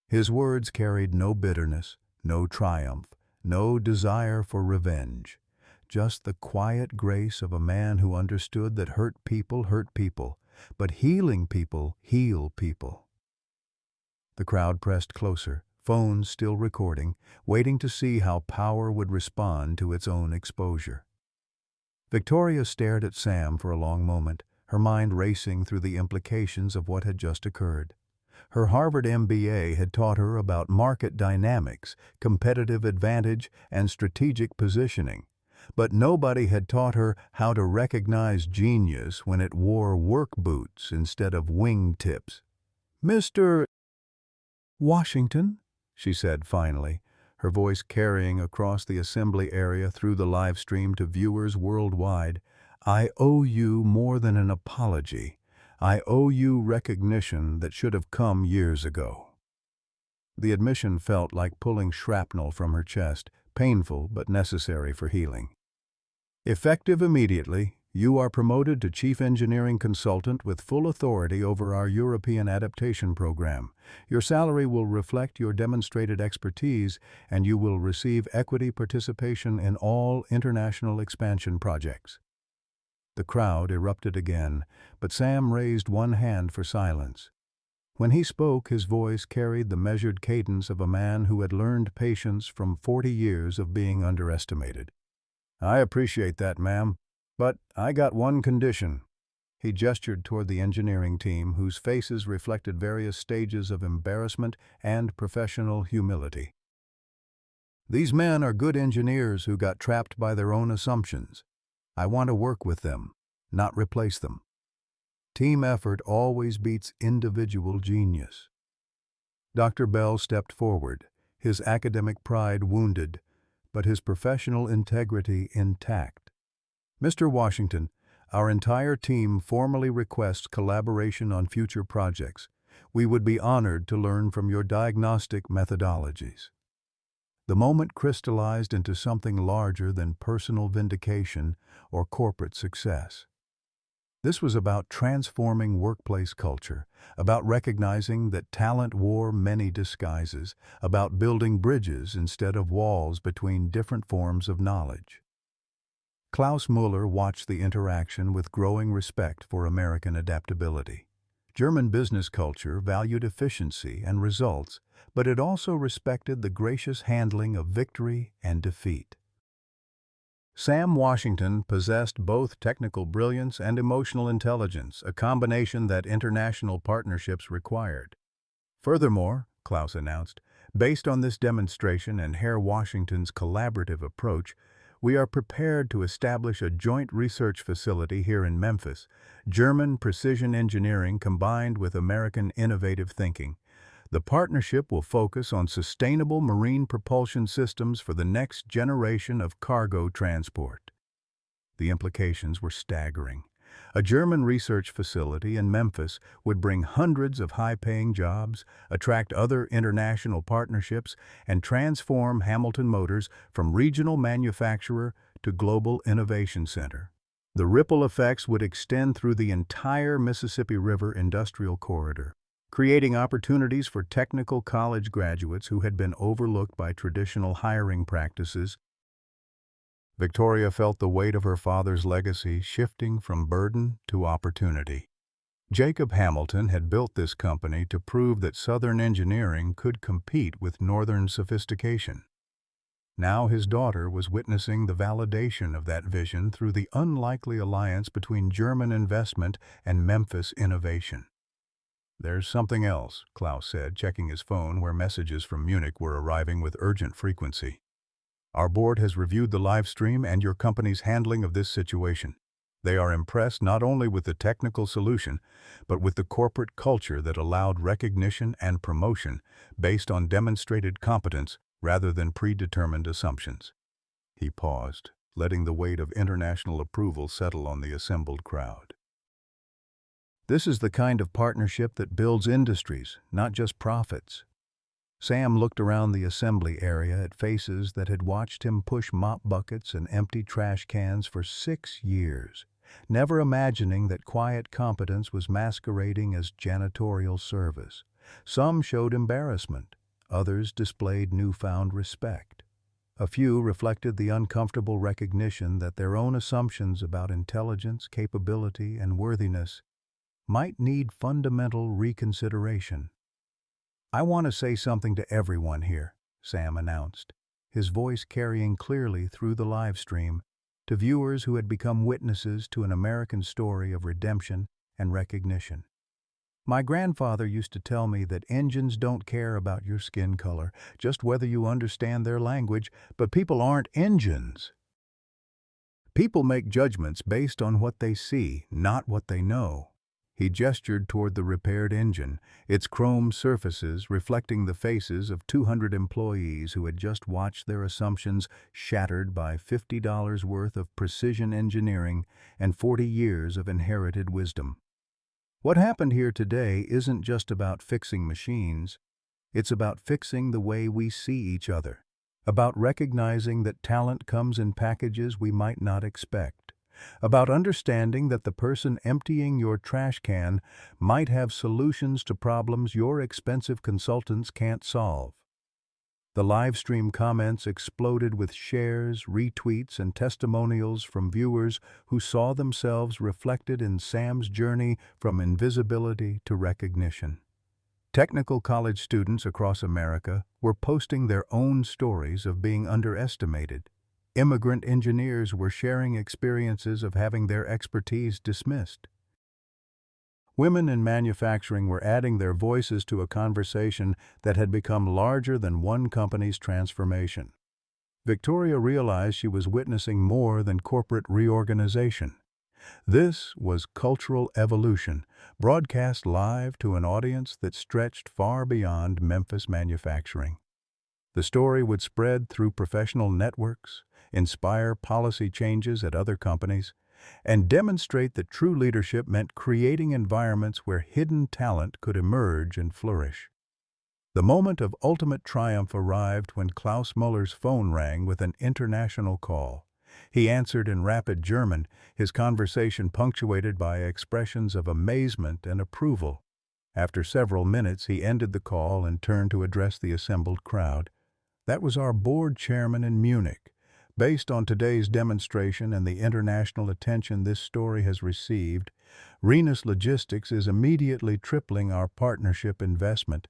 S1: His words carried no bitterness, no triumph, no desire for revenge. Just the quiet grace of a man who understood that hurt people, but healing people heal people. The crowd pressed closer, phones still recording, waiting to see how power would respond to its own exposure. Victoria stared at Sam for a long moment, her mind racing through the implications of what had just occurred. Her Harvard MBA had taught her about market dynamics, competitive advantage, and strategic positioning. But nobody had taught her how to recognize genius when it wore work boots instead of wingtips. "Mr. Washington," she said finally, her voice carrying across the assembly area through the live stream to viewers worldwide, "I owe you more than an apology. I owe you recognition that should have come years ago." The admission felt like pulling shrapnel from her chest, painful but necessary for healing. "Effective immediately, you are promoted to Chief Engineering Consultant with full authority over our European adaptation program. Your salary will reflect your demonstrated expertise, and you will receive equity participation in all international expansion projects." The crowd erupted again, but Sam raised one hand for silence. When he spoke, his voice carried the measured cadence of a man who had learned patience from 40 years of being underestimated. "I appreciate that, ma'am, but I got one condition." He gestured toward the engineering team, whose faces reflected various stages of embarrassment and professional humility. "These men are good engineers who got trapped by their own assumptions. I want to work with them, not replace them. Team effort always beats individual genius." Dr. Bell stepped forward, his academic pride wounded, but his professional integrity intact. "Mr. Washington, our entire team formally requests collaboration on future projects. We would be honored to learn from your diagnostic methodologies." The moment crystallized into something larger than personal vindication or corporate success. This was about transforming workplace culture, about recognizing that talent wore many disguises, about building bridges instead of walls between different forms of knowledge. Klaus Muller watched the interaction with growing respect for American adaptability. German business culture valued efficiency and results, but it also respected the gracious handling of victory and defeat. Sam Washington possessed both technical brilliance and emotional intelligence, a combination that international partnerships required. "Furthermore," Klaus announced, "based on this demonstration and Herr Washington's collaborative approach, we are prepared to establish a joint research facility here in Memphis, German precision engineering combined with American innovative thinking. The partnership will focus on sustainable marine propulsion systems for the next generation of cargo transport." The implications were staggering. A German research facility in Memphis would bring hundreds of high-paying jobs, attract other international partnerships, and transform Hamilton Motors from regional manufacturer to global innovation center. The ripple effects would extend through the entire Mississippi River industrial corridor, creating opportunities for technical college graduates who had been overlooked by traditional hiring practices. Victoria felt the weight of her father's legacy shifting from burden to opportunity. Jacob Hamilton had built this company to prove that Southern engineering could compete with Northern sophistication. Now his daughter was witnessing the validation of that vision through the unlikely alliance between German investment and Memphis innovation. "There's something else," Klaus said, checking his phone where messages from Munich were arriving with urgent frequency. "Our board has reviewed the live stream and your company's handling of this situation. They are impressed not only with the technical solution, but with the corporate culture that allowed recognition and promotion based on demonstrated competence rather than predetermined assumptions." He paused, letting the weight of international approval settle on the assembled crowd. "This is the kind of partnership that builds industries, not just profits." Sam looked around the assembly area at faces that had watched him push mop buckets and empty trash cans for 6 years, never imagining that quiet competence was masquerading as janitorial service. Some showed embarrassment, others displayed newfound respect. A few reflected the uncomfortable recognition that their own assumptions about intelligence, capability, and worthiness might need fundamental reconsideration. "I want to say something to everyone here," Sam announced, his voice carrying clearly through the live stream to viewers who had become witnesses to an American story of redemption and recognition. "My grandfather used to tell me that engines don't care about your skin color, just whether you understand their language, but people aren't engines. People make judgments based on what they see, not what they know." He gestured toward the repaired engine, its chrome surfaces reflecting the faces of 200 employees who had just watched their assumptions shattered by $50 worth of precision engineering and 40 years of inherited wisdom. What happened here today isn't just about fixing machines, it's about fixing the way we see each other, about recognizing that talent comes in packages we might not expect, about understanding that the person emptying your trash can might have solutions to problems your expensive consultants can't solve. The live stream comments exploded with shares, retweets, and testimonials from viewers who saw themselves reflected in Sam's journey from invisibility to recognition. Technical college students across America were posting their own stories of being underestimated. Immigrant engineers were sharing experiences of having their expertise dismissed. Women in manufacturing were adding their voices to a conversation that had become larger than one company's transformation. Victoria realized she was witnessing more than corporate reorganization. This was cultural evolution, broadcast live to an audience that stretched far beyond Memphis manufacturing. The story would spread through professional networks, inspire policy changes at other companies, and demonstrate that true leadership meant creating environments where hidden talent could emerge and flourish. The moment of ultimate triumph arrived when Klaus Muller's phone rang with an international call. He answered in rapid German, his conversation punctuated by expressions of amazement and approval. After several minutes, he ended the call and turned to address the assembled crowd. "That was our board chairman in Munich. Based on today's demonstration and the international attention this story has received, Renus Logistics is immediately tripling our partnership investment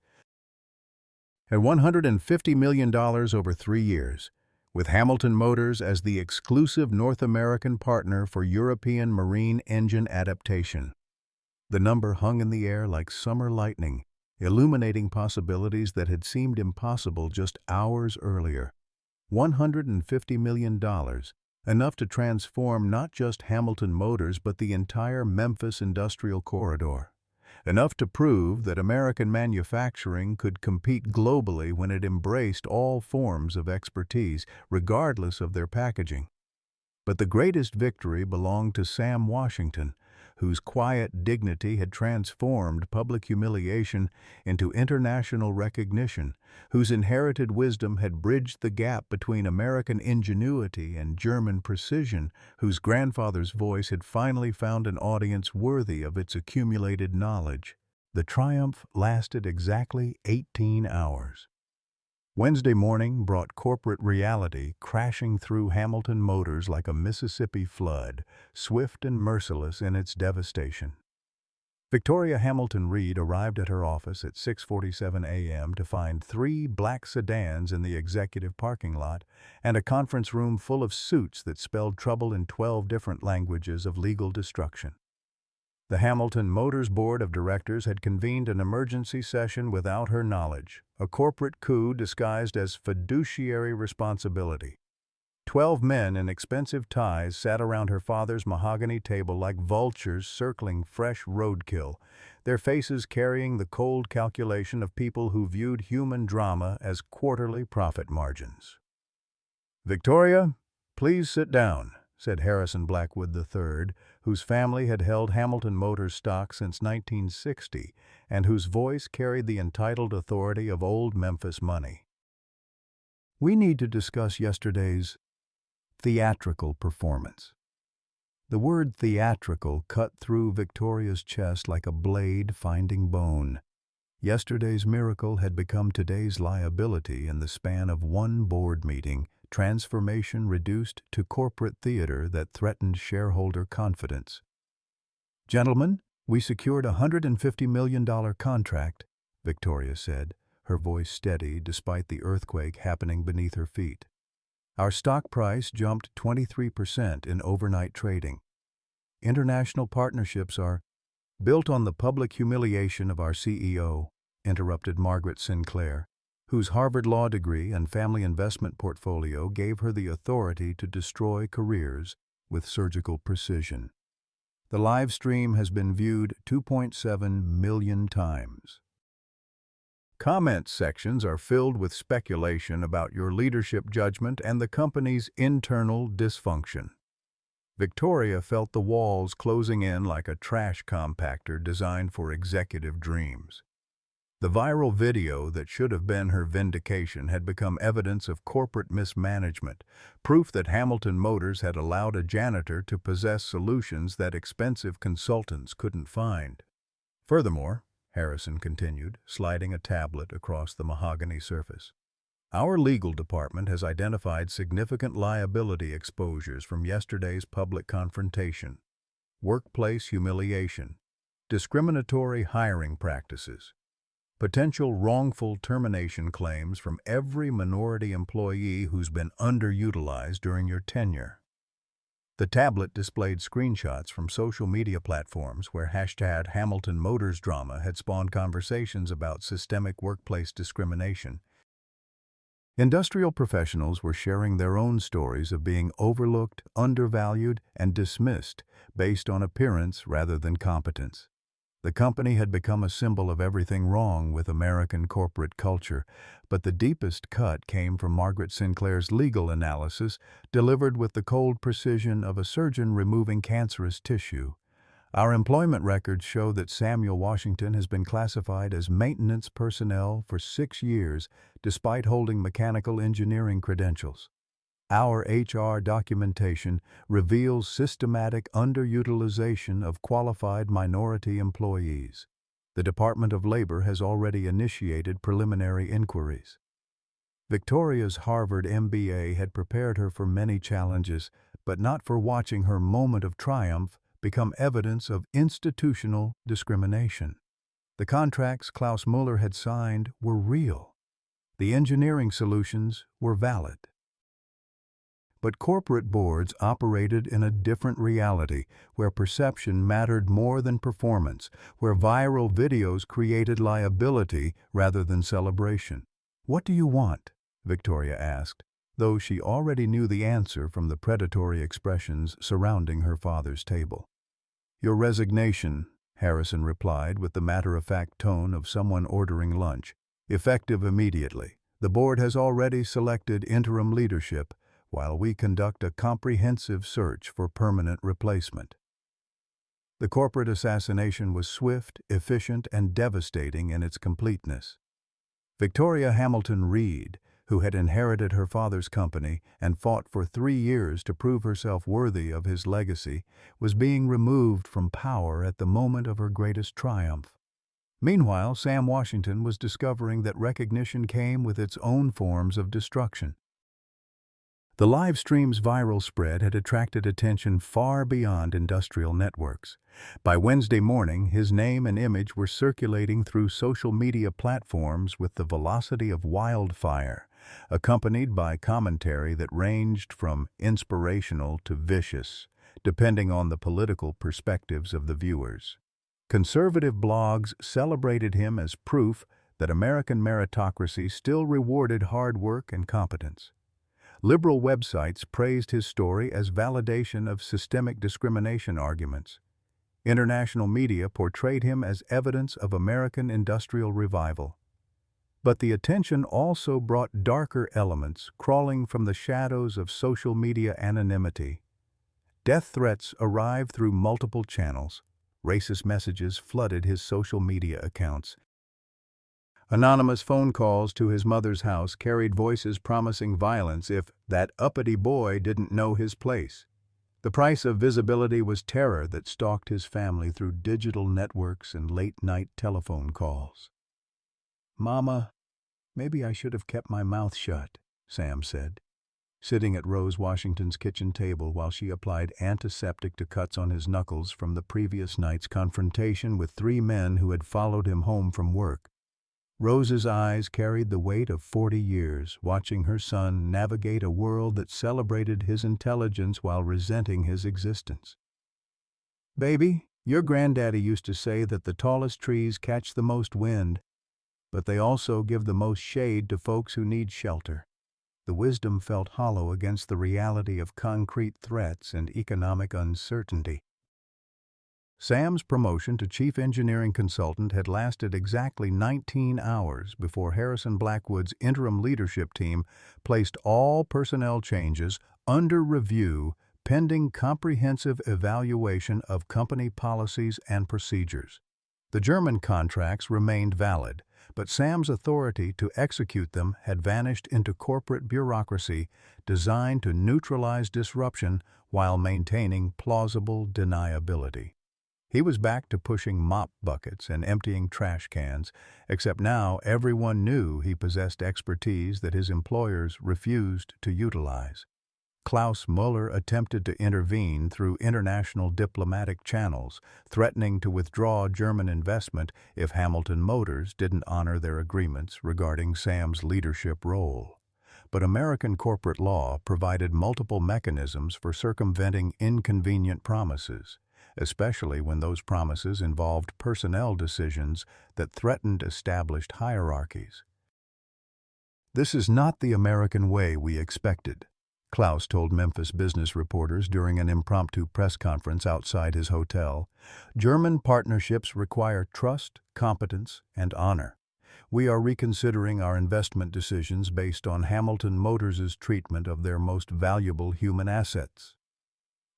S1: at $150 million over 3 years, with Hamilton Motors as the exclusive North American partner for European marine engine adaptation." The number hung in the air like summer lightning, illuminating possibilities that had seemed impossible just hours earlier. $150 million, enough to transform not just Hamilton Motors but the entire Memphis industrial corridor. Enough to prove that American manufacturing could compete globally when it embraced all forms of expertise, regardless of their packaging. But the greatest victory belonged to Sam Washington, whose quiet dignity had transformed public humiliation into international recognition, whose inherited wisdom had bridged the gap between American ingenuity and German precision, whose grandfather's voice had finally found an audience worthy of its accumulated knowledge. The triumph lasted exactly 18 hours. Wednesday morning brought corporate reality crashing through Hamilton Motors like a Mississippi flood, swift and merciless in its devastation. Victoria Hamilton Reed arrived at her office at 6:47 a.m. to find 3 black sedans in the executive parking lot and a conference room full of suits that spelled trouble in 12 different languages of legal destruction. The Hamilton Motors Board of Directors had convened an emergency session without her knowledge, a corporate coup disguised as fiduciary responsibility. 12 men in expensive ties sat around her father's mahogany table like vultures circling fresh roadkill, their faces carrying the cold calculation of people who viewed human drama as quarterly profit margins. "Victoria, please sit down," said Harrison Blackwood III, whose family had held Hamilton Motors stock since 1960 and whose voice carried the entitled authority of old Memphis money. "We need to discuss yesterday's theatrical performance." The word theatrical cut through Victoria's chest like a blade finding bone. Yesterday's miracle had become today's liability in the span of one board meeting, transformation reduced to corporate theater that threatened shareholder confidence. "Gentlemen, we secured a $150 million contract," Victoria said, her voice steady despite the earthquake happening beneath her feet. "Our stock price jumped 23% in overnight trading. International partnerships are built on the public humiliation of our CEO," interrupted Margaret Sinclair, whose Harvard law degree and family investment portfolio gave her the authority to destroy careers with surgical precision. The live stream has been viewed 2.7 million times. Comment sections are filled with speculation about your leadership judgment and the company's internal dysfunction. Victoria felt the walls closing in like a trash compactor designed for executive dreams. The viral video that should have been her vindication had become evidence of corporate mismanagement, proof that Hamilton Motors had allowed a janitor to possess solutions that expensive consultants couldn't find. Furthermore, Harrison continued, sliding a tablet across the mahogany surface, our legal department has identified significant liability exposures from yesterday's public confrontation: workplace humiliation, discriminatory hiring practices, potential wrongful termination claims from every minority employee who's been underutilized during your tenure. The tablet displayed screenshots from social media platforms where hashtag Hamilton Motors drama had spawned conversations about systemic workplace discrimination. Industrial professionals were sharing their own stories of being overlooked, undervalued, and dismissed based on appearance rather than competence. The company had become a symbol of everything wrong with American corporate culture, but the deepest cut came from Margaret Sinclair's legal analysis, delivered with the cold precision of a surgeon removing cancerous tissue. Our employment records show that Samuel Washington has been classified as maintenance personnel for 6 years, despite holding mechanical engineering credentials. Our HR documentation reveals systematic underutilization of qualified minority employees. The Department of Labor has already initiated preliminary inquiries. Victoria's Harvard MBA had prepared her for many challenges, but not for watching her moment of triumph become evidence of institutional discrimination. The contracts Klaus Muller had signed were real. The engineering solutions were valid. But corporate boards operated in a different reality, where perception mattered more than performance, where viral videos created liability rather than celebration. "What do you want?" Victoria asked, though she already knew the answer from the predatory expressions surrounding her father's table. "Your resignation," Harrison replied with the matter-of-fact tone of someone ordering lunch, "effective immediately. The board has already selected interim leadership, while we conduct a comprehensive search for permanent replacement." The corporate assassination was swift, efficient, and devastating in its completeness. Victoria Hamilton Reed, who had inherited her father's company and fought for 3 years to prove herself worthy of his legacy, was being removed from power at the moment of her greatest triumph. Meanwhile, Sam Washington was discovering that recognition came with its own forms of destruction. The live stream's viral spread had attracted attention far beyond industrial networks. By Wednesday morning, his name and image were circulating through social media platforms with the velocity of wildfire, accompanied by commentary that ranged from inspirational to vicious, depending on the political perspectives of the viewers. Conservative blogs celebrated him as proof that American meritocracy still rewarded hard work and competence. Liberal websites praised his story as validation of systemic discrimination arguments. International media portrayed him as evidence of American industrial revival. But the attention also brought darker elements crawling from the shadows of social media anonymity. Death threats arrived through multiple channels. Racist messages flooded his social media accounts. Anonymous phone calls to his mother's house carried voices promising violence if that uppity boy didn't know his place. The price of visibility was terror that stalked his family through digital networks and late-night telephone calls. "Mama, maybe I should have kept my mouth shut," Sam said, sitting at Rose Washington's kitchen table while she applied antiseptic to cuts on his knuckles from the previous night's confrontation with 3 men who had followed him home from work. Rose's eyes carried the weight of 40 years, watching her son navigate a world that celebrated his intelligence while resenting his existence. "Baby, your granddaddy used to say that the tallest trees catch the most wind, but they also give the most shade to folks who need shelter." The wisdom felt hollow against the reality of concrete threats and economic uncertainty. Sam's promotion to chief engineering consultant had lasted exactly 19 hours before Harrison Blackwood's interim leadership team placed all personnel changes under review pending comprehensive evaluation of company policies and procedures. The German contracts remained valid, but Sam's authority to execute them had vanished into corporate bureaucracy designed to neutralize disruption while maintaining plausible deniability. He was back to pushing mop buckets and emptying trash cans, except now everyone knew he possessed expertise that his employers refused to utilize. Klaus Muller attempted to intervene through international diplomatic channels, threatening to withdraw German investment if Hamilton Motors didn't honor their agreements regarding Sam's leadership role. But American corporate law provided multiple mechanisms for circumventing inconvenient promises, especially when those promises involved personnel decisions that threatened established hierarchies. "This is not the American way we expected," Klaus told Memphis business reporters during an impromptu press conference outside his hotel. "German partnerships require trust, competence, and honor. We are reconsidering our investment decisions based on Hamilton Motors' treatment of their most valuable human assets."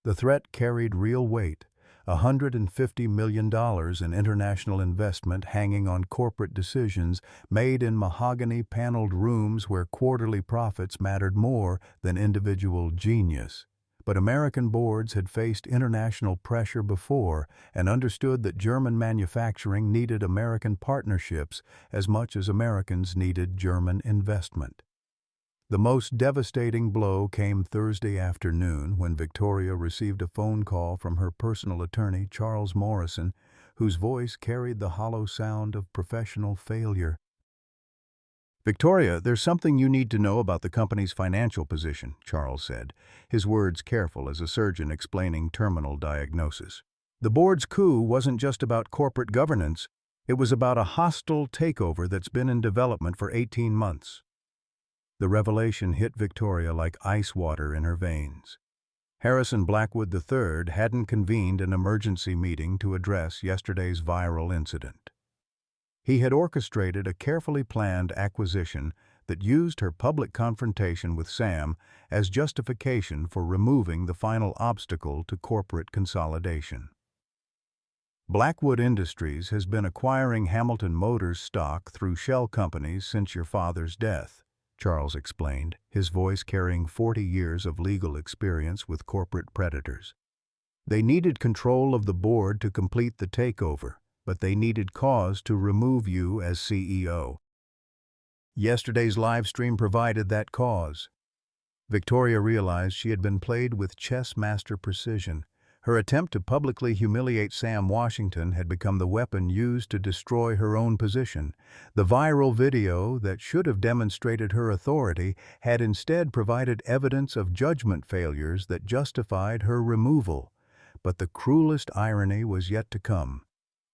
S1: The threat carried real weight, $150 million in international investment hanging on corporate decisions made in mahogany-paneled rooms where quarterly profits mattered more than individual genius. But American boards had faced international pressure before and understood that German manufacturing needed American partnerships as much as Americans needed German investment. The most devastating blow came Thursday afternoon when Victoria received a phone call from her personal attorney, Charles Morrison, whose voice carried the hollow sound of professional failure. "Victoria, there's something you need to know about the company's financial position," Charles said, his words careful as a surgeon explaining terminal diagnosis. "The board's coup wasn't just about corporate governance, it was about a hostile takeover that's been in development for 18 months. The revelation hit Victoria like ice water in her veins. Harrison Blackwood III hadn't convened an emergency meeting to address yesterday's viral incident. He had orchestrated a carefully planned acquisition that used her public confrontation with Sam as justification for removing the final obstacle to corporate consolidation. "Blackwood Industries has been acquiring Hamilton Motors stock through shell companies since your father's death," Charles explained, his voice carrying 40 years of legal experience with corporate predators. "They needed control of the board to complete the takeover, but they needed cause to remove you as CEO. Yesterday's live stream provided that cause." Victoria realized she had been played with chess master precision. Her attempt to publicly humiliate Sam Washington had become the weapon used to destroy her own position. The viral video that should have demonstrated her authority had instead provided evidence of judgment failures that justified her removal. But the cruelest irony was yet to come.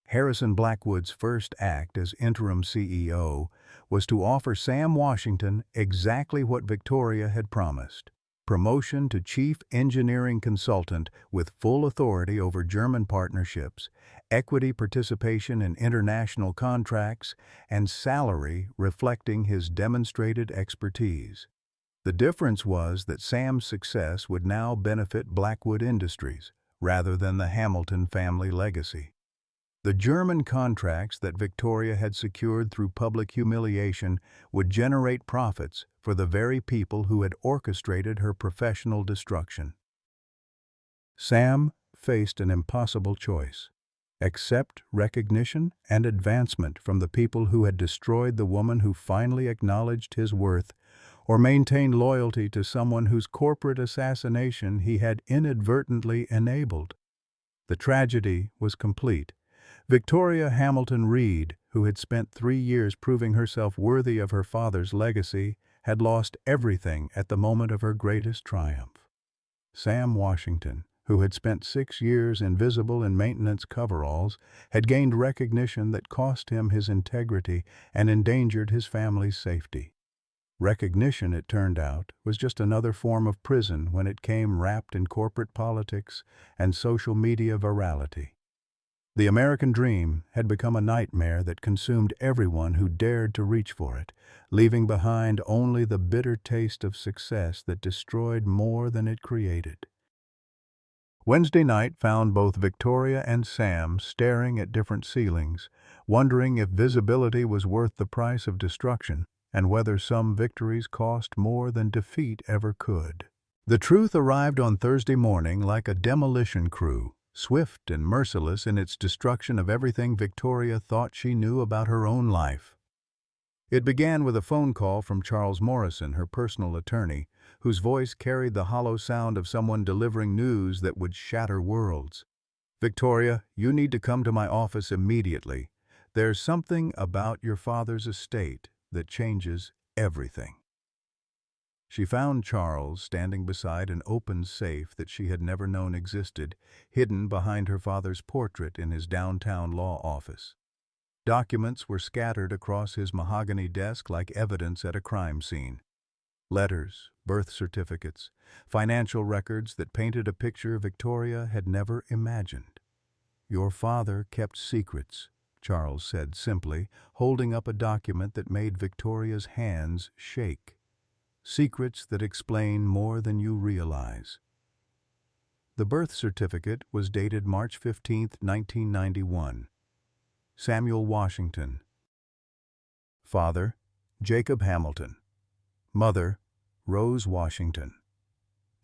S1: Harrison Blackwood's first act as interim CEO was to offer Sam Washington exactly what Victoria had promised: promotion to chief engineering consultant with full authority over German partnerships, equity participation in international contracts, and salary reflecting his demonstrated expertise. The difference was that Sam's success would now benefit Blackwood Industries, rather than the Hamilton family legacy. The German contracts that Victoria had secured through public humiliation would generate profits for the very people who had orchestrated her professional destruction. Sam faced an impossible choice: accept recognition and advancement from the people who had destroyed the woman who finally acknowledged his worth, or maintain loyalty to someone whose corporate assassination he had inadvertently enabled. The tragedy was complete. Victoria Hamilton Reed, who had spent 3 years proving herself worthy of her father's legacy, had lost everything at the moment of her greatest triumph. Sam Washington, who had spent 6 years invisible in maintenance coveralls, had gained recognition that cost him his integrity and endangered his family's safety. Recognition, it turned out, was just another form of prison when it came wrapped in corporate politics and social media virality. The American dream had become a nightmare that consumed everyone who dared to reach for it, leaving behind only the bitter taste of success that destroyed more than it created. Wednesday night found both Victoria and Sam staring at different ceilings, wondering if visibility was worth the price of destruction and whether some victories cost more than defeat ever could. The truth arrived on Thursday morning like a demolition crew, swift and merciless in its destruction of everything Victoria thought she knew about her own life. It began with a phone call from Charles Morrison, her personal attorney, whose voice carried the hollow sound of someone delivering news that would shatter worlds. "Victoria, you need to come to my office immediately. There's something about your father's estate that changes everything." She found Charles standing beside an open safe that she had never known existed, hidden behind her father's portrait in his downtown law office. Documents were scattered across his mahogany desk like evidence at a crime scene. Letters, birth certificates, financial records that painted a picture Victoria had never imagined. "Your father kept secrets," Charles said simply, holding up a document that made Victoria's hands shake. "Secrets that explain more than you realize." The birth certificate was dated March 15, 1991. Samuel Washington. Father, Jacob Hamilton. Mother, Rose Washington.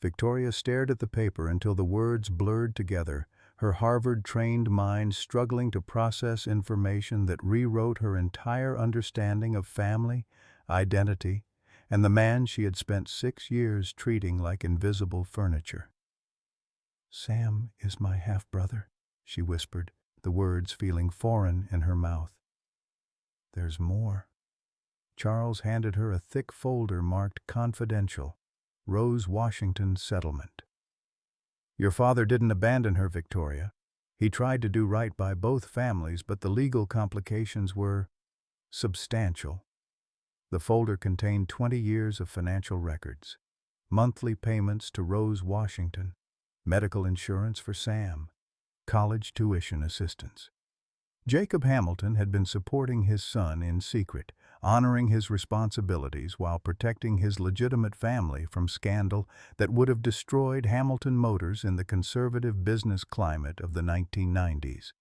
S1: Victoria stared at the paper until the words blurred together, her Harvard-trained mind struggling to process information that rewrote her entire understanding of family, identity, and the man she had spent 6 years treating like invisible furniture. "Sam is my half-brother," she whispered, the words feeling foreign in her mouth. "There's more." Charles handed her a thick folder marked "Confidential, Rose Washington Settlement." "Your father didn't abandon her, Victoria. He tried to do right by both families, but the legal complications were substantial." The folder contained 20 years of financial records, monthly payments to Rose Washington, medical insurance for Sam, college tuition assistance. Jacob Hamilton had been supporting his son in secret, honoring his responsibilities while protecting his legitimate family from scandal that would have destroyed Hamilton Motors in the conservative business climate of the 1990s.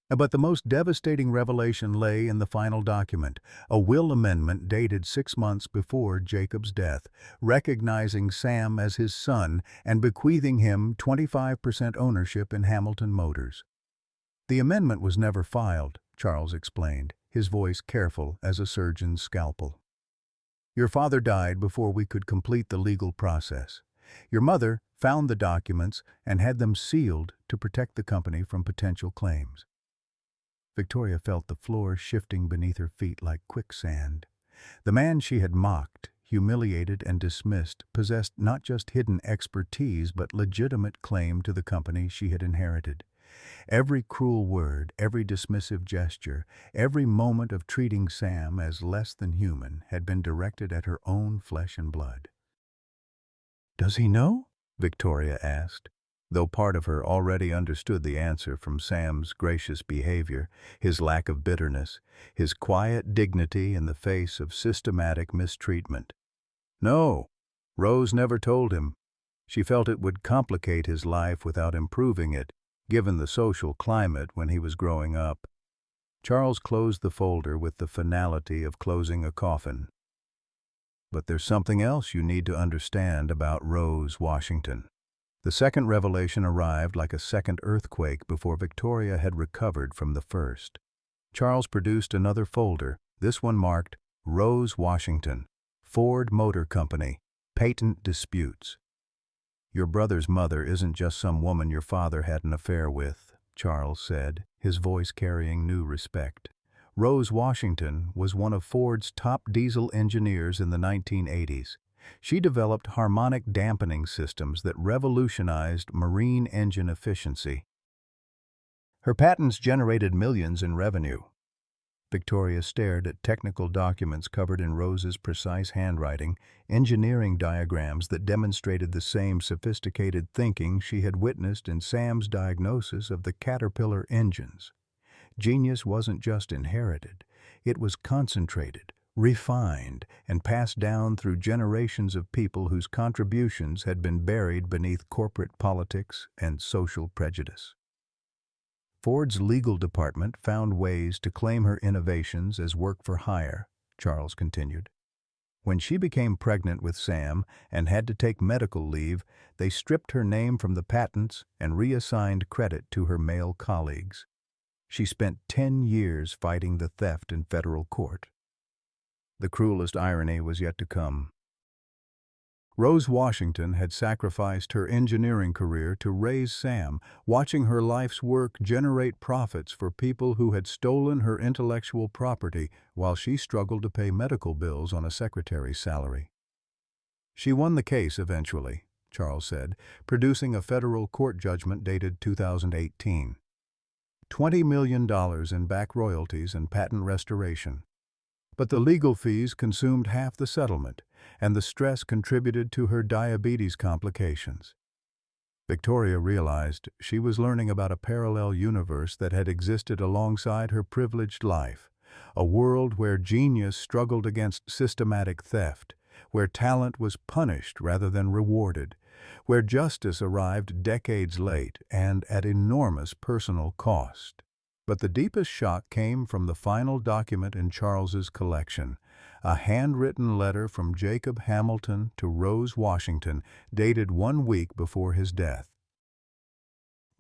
S1: But the most devastating revelation lay in the final document, a will amendment dated 6 months before Jacob's death, recognizing Sam as his son and bequeathing him 25% ownership in Hamilton Motors. "The amendment was never filed," Charles explained, his voice careful as a surgeon's scalpel. "Your father died before we could complete the legal process. Your mother found the documents and had them sealed to protect the company from potential claims." Victoria felt the floor shifting beneath her feet like quicksand. The man she had mocked, humiliated, and dismissed possessed not just hidden expertise but legitimate claim to the company she had inherited. Every cruel word, every dismissive gesture, every moment of treating Sam as less than human had been directed at her own flesh and blood. "Does he know?" Victoria asked, though part of her already understood the answer from Sam's gracious behavior, his lack of bitterness, his quiet dignity in the face of systematic mistreatment. "No, Rose never told him. She felt it would complicate his life without improving it, given the social climate when he was growing up." Charles closed the folder with the finality of closing a coffin. "But there's something else you need to understand about Rose Washington." The second revelation arrived like a second earthquake before Victoria had recovered from the first. Charles produced another folder, this one marked Rose Washington, Ford Motor Company, Patent Disputes. "Your brother's mother isn't just some woman your father had an affair with," Charles said, his voice carrying new respect. "Rose Washington was one of Ford's top diesel engineers in the 1980s. She developed harmonic dampening systems that revolutionized marine engine efficiency. Her patents generated millions in revenue." Victoria stared at technical documents covered in Rose's precise handwriting, engineering diagrams that demonstrated the same sophisticated thinking she had witnessed in Sam's diagnosis of the Caterpillar engines. Genius wasn't just inherited, it was concentrated, refined, and passed down through generations of people whose contributions had been buried beneath corporate politics and social prejudice. Ford's legal department found ways to claim her innovations as work for hire, Charles continued. When she became pregnant with Sam and had to take medical leave, they stripped her name from the patents and reassigned credit to her male colleagues. She spent 10 years fighting the theft in federal court. The cruelest irony was yet to come. Rose Washington had sacrificed her engineering career to raise Sam, watching her life's work generate profits for people who had stolen her intellectual property while she struggled to pay medical bills on a secretary's salary. She won the case eventually, Charles said, producing a federal court judgment dated 2018. $20 million in back royalties and patent restoration. But the legal fees consumed half the settlement, and the stress contributed to her diabetes complications. Victoria realized she was learning about a parallel universe that had existed alongside her privileged life, a world where genius struggled against systematic theft, where talent was punished rather than rewarded, where justice arrived decades late and at enormous personal cost. But the deepest shock came from the final document in Charles's collection, a handwritten letter from Jacob Hamilton to Rose Washington, dated 1 week before his death.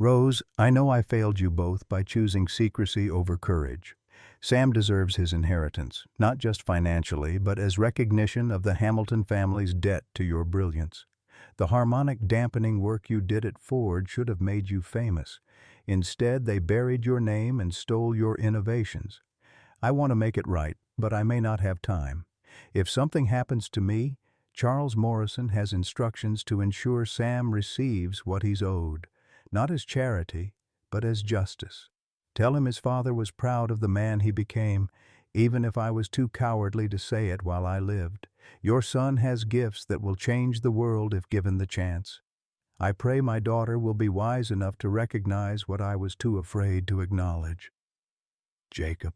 S1: Rose, I know I failed you both by choosing secrecy over courage. Sam deserves his inheritance, not just financially, but as recognition of the Hamilton family's debt to your brilliance. The harmonic dampening work you did at Ford should have made you famous. Instead, they buried your name and stole your innovations. I want to make it right, but I may not have time. If something happens to me, Charles Morrison has instructions to ensure Sam receives what he's owed, not as charity, but as justice. Tell him his father was proud of the man he became, even if I was too cowardly to say it while I lived. Your son has gifts that will change the world if given the chance. I pray my daughter will be wise enough to recognize what I was too afraid to acknowledge. Jacob.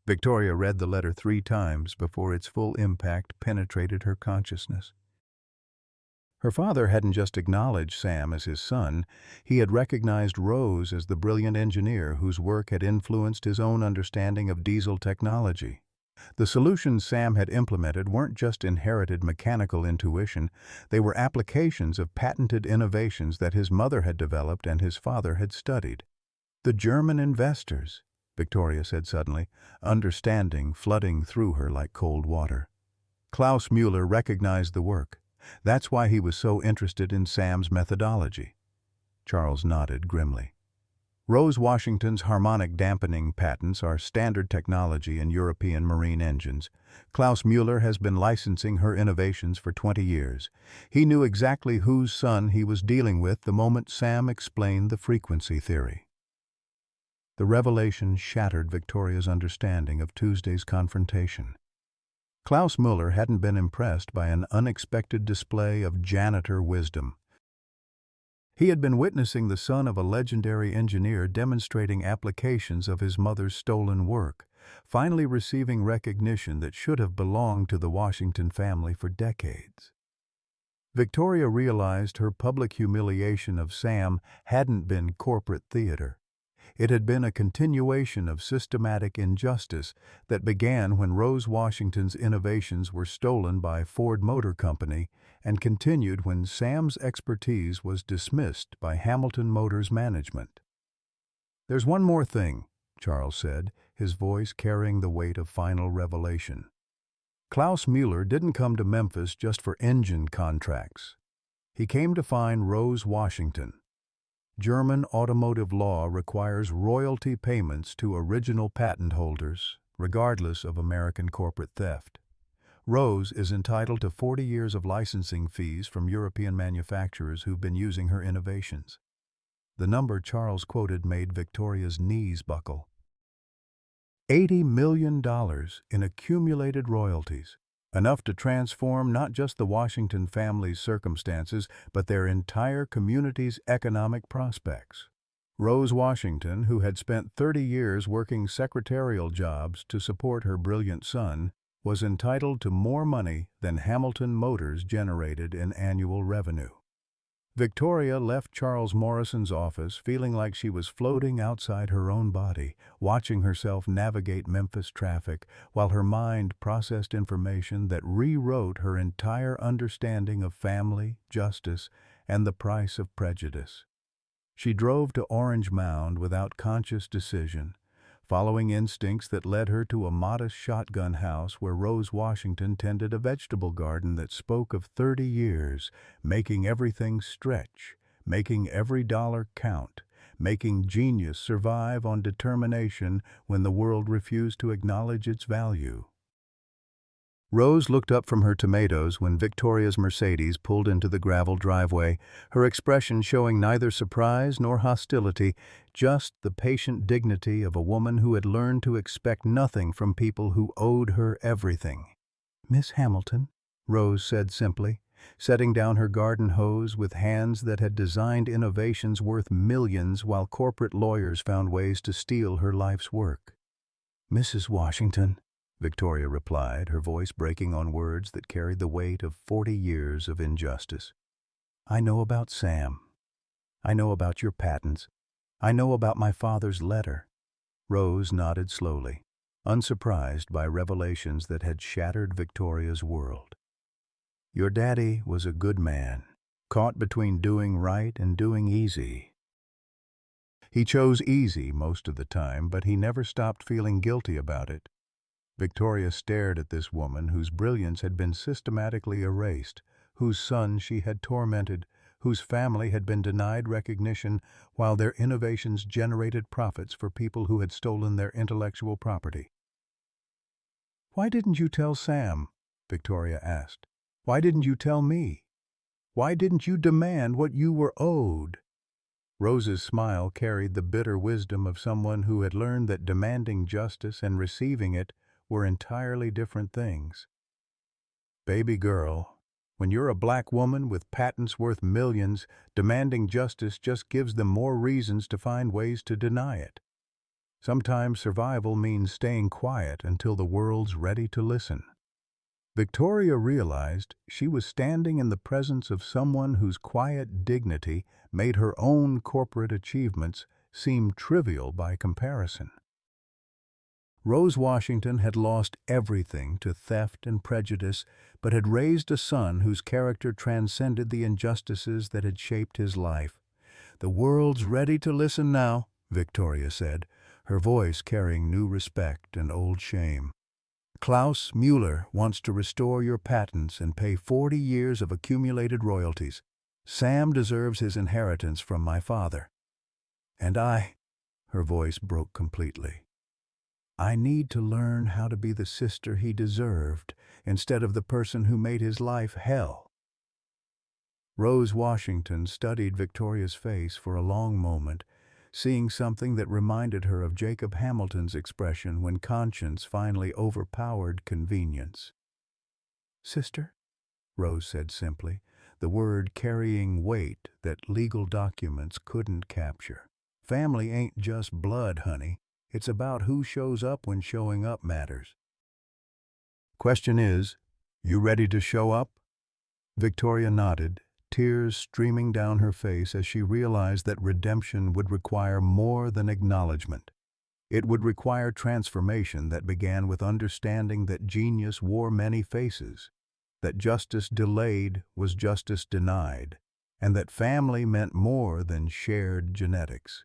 S1: Victoria read the letter 3 times before its full impact penetrated her consciousness. Her father hadn't just acknowledged Sam as his son, he had recognized Rose as the brilliant engineer whose work had influenced his own understanding of diesel technology. The solutions Sam had implemented weren't just inherited mechanical intuition, they were applications of patented innovations that his mother had developed and his father had studied. The German investors, Victoria said suddenly, understanding flooding through her like cold water. Klaus Mueller recognized the work. That's why he was so interested in Sam's methodology. Charles nodded grimly. Rose Washington's harmonic dampening patents are standard technology in European marine engines. Klaus Mueller has been licensing her innovations for 20 years. He knew exactly whose son he was dealing with the moment Sam explained the frequency theory. The revelation shattered Victoria's understanding of Tuesday's confrontation. Klaus Mueller hadn't been impressed by an unexpected display of janitor wisdom. He had been witnessing the son of a legendary engineer demonstrating applications of his mother's stolen work, finally receiving recognition that should have belonged to the Washington family for decades. Victoria realized her public humiliation of Sam hadn't been corporate theater. It had been a continuation of systematic injustice that began when Rose Washington's innovations were stolen by Ford Motor Company and continued when Sam's expertise was dismissed by Hamilton Motors management. There's one more thing, Charles said, his voice carrying the weight of final revelation. Klaus Mueller didn't come to Memphis just for engine contracts. He came to find Rose Washington. German automotive law requires royalty payments to original patent holders, regardless of American corporate theft. Rose is entitled to 40 years of licensing fees from European manufacturers who've been using her innovations. The number Charles quoted made Victoria's knees buckle. $80 million in accumulated royalties, enough to transform not just the Washington family's circumstances, but their entire community's economic prospects. Rose Washington, who had spent 30 years working secretarial jobs to support her brilliant son, was entitled to more money than Hamilton Motors generated in annual revenue. Victoria left Charles Morrison's office feeling like she was floating outside her own body, watching herself navigate Memphis traffic while her mind processed information that rewrote her entire understanding of family, justice, and the price of prejudice. She drove to Orange Mound without conscious decision, following instincts that led her to a modest shotgun house where Rose Washington tended a vegetable garden that spoke of 30 years, making everything stretch, making every dollar count, making genius survive on determination when the world refused to acknowledge its value. Rose looked up from her tomatoes when Victoria's Mercedes pulled into the gravel driveway, her expression showing neither surprise nor hostility, just the patient dignity of a woman who had learned to expect nothing from people who owed her everything. "Miss Hamilton," Rose said simply, setting down her garden hose with hands that had designed innovations worth millions while corporate lawyers found ways to steal her life's work. "Mrs. Washington," Victoria replied, her voice breaking on words that carried the weight of 40 years of injustice. "I know about Sam. I know about your patents. I know about my father's letter." Rose nodded slowly, unsurprised by revelations that had shattered Victoria's world. "Your daddy was a good man, caught between doing right and doing easy. He chose easy most of the time, but he never stopped feeling guilty about it." Victoria stared at this woman whose brilliance had been systematically erased, whose son she had tormented, whose family had been denied recognition while their innovations generated profits for people who had stolen their intellectual property. "Why didn't you tell Sam?" Victoria asked. "Why didn't you tell me? Why didn't you demand what you were owed?" Rose's smile carried the bitter wisdom of someone who had learned that demanding justice and receiving it were entirely different things. "Baby girl, when you're a black woman with patents worth millions, demanding justice just gives them more reasons to find ways to deny it. Sometimes survival means staying quiet until the world's ready to listen." Victoria realized she was standing in the presence of someone whose quiet dignity made her own corporate achievements seem trivial by comparison. Rose Washington had lost everything to theft and prejudice, but had raised a son whose character transcended the injustices that had shaped his life. "The world's ready to listen now," Victoria said, her voice carrying new respect and old shame. "Klaus Mueller wants to restore your patents and pay 40 years of accumulated royalties. Sam deserves his inheritance from my father. And her voice broke completely. "I need to learn how to be the sister he deserved instead of the person who made his life hell." Rose Washington studied Victoria's face for a long moment, seeing something that reminded her of Jacob Hamilton's expression when conscience finally overpowered convenience. "Sister?" Rose said simply, the word carrying weight that legal documents couldn't capture. "Family ain't just blood, honey. It's about who shows up when showing up matters." "Question is, you ready to show up?" Victoria nodded, tears streaming down her face as she realized that redemption would require more than acknowledgement. It would require transformation that began with understanding that genius wore many faces, that justice delayed was justice denied, and that family meant more than shared genetics.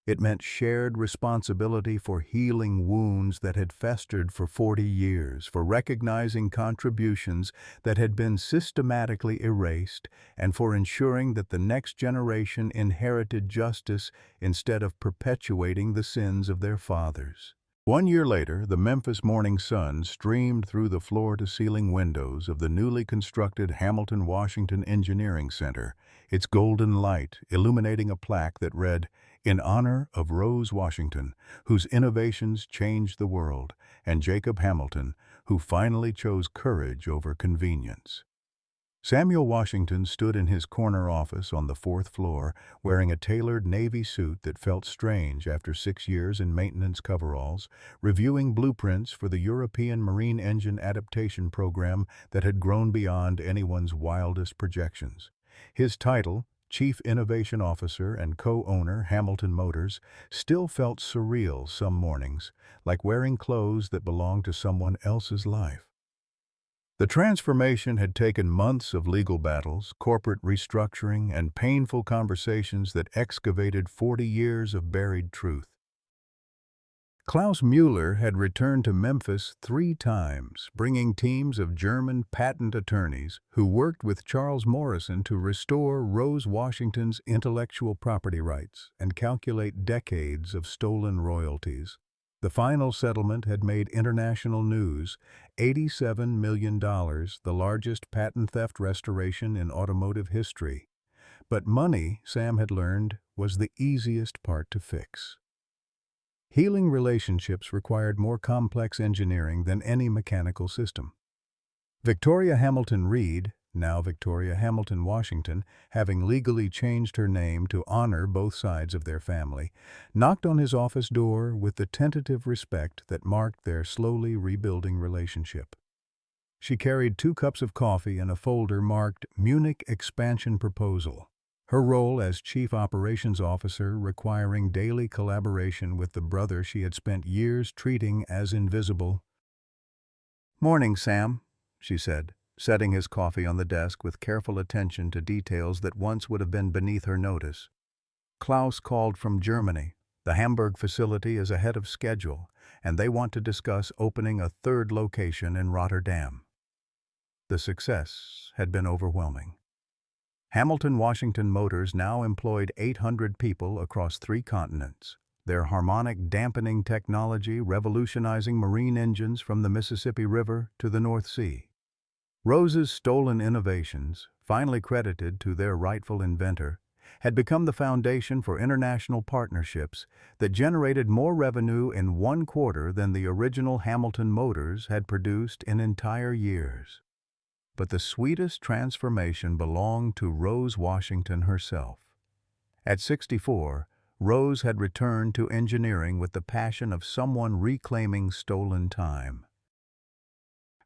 S1: It meant shared responsibility for healing wounds that had festered for 40 years, for recognizing contributions that had been systematically erased, and for ensuring that the next generation inherited justice instead of perpetuating the sins of their fathers. 1 year later, the Memphis morning sun streamed through the floor-to-ceiling windows of the newly constructed Hamilton Washington Engineering Center, its golden light illuminating a plaque that read, "In honor of Rose Washington, whose innovations changed the world, and Jacob Hamilton, who finally chose courage over convenience." Samuel Washington stood in his corner office on the fourth floor, wearing a tailored Navy suit that felt strange after 6 years in maintenance coveralls, reviewing blueprints for the European Marine Engine Adaptation Program that had grown beyond anyone's wildest projections. His title, Chief Innovation Officer and co-owner Hamilton Motors, still felt surreal some mornings, like wearing clothes that belonged to someone else's life. The transformation had taken months of legal battles, corporate restructuring, and painful conversations that excavated 40 years of buried truth. Klaus Mueller had returned to Memphis 3 times, bringing teams of German patent attorneys who worked with Charles Morrison to restore Rose Washington's intellectual property rights and calculate decades of stolen royalties. The final settlement had made international news, $87 million, the largest patent theft restoration in automotive history. But money, Sam had learned, was the easiest part to fix. Healing relationships required more complex engineering than any mechanical system. Victoria Hamilton Reed, now Victoria Hamilton Washington, having legally changed her name to honor both sides of their family, knocked on his office door with the tentative respect that marked their slowly rebuilding relationship. She carried 2 cups of coffee and a folder marked Munich Expansion Proposal, her role as Chief Operations Officer requiring daily collaboration with the brother she had spent years treating as invisible. "Morning, Sam," she said, setting his coffee on the desk with careful attention to details that once would have been beneath her notice. "Klaus called from Germany. The Hamburg facility is ahead of schedule, and they want to discuss opening a 3rd location in Rotterdam." The success had been overwhelming. Hamilton Washington Motors now employed 800 people across 3 continents, their harmonic dampening technology revolutionizing marine engines from the Mississippi River to the North Sea. Rose's stolen innovations, finally credited to their rightful inventor, had become the foundation for international partnerships that generated more revenue in 1 quarter than the original Hamilton Motors had produced in entire years. But the sweetest transformation belonged to Rose Washington herself. At 64, Rose had returned to engineering with the passion of someone reclaiming stolen time.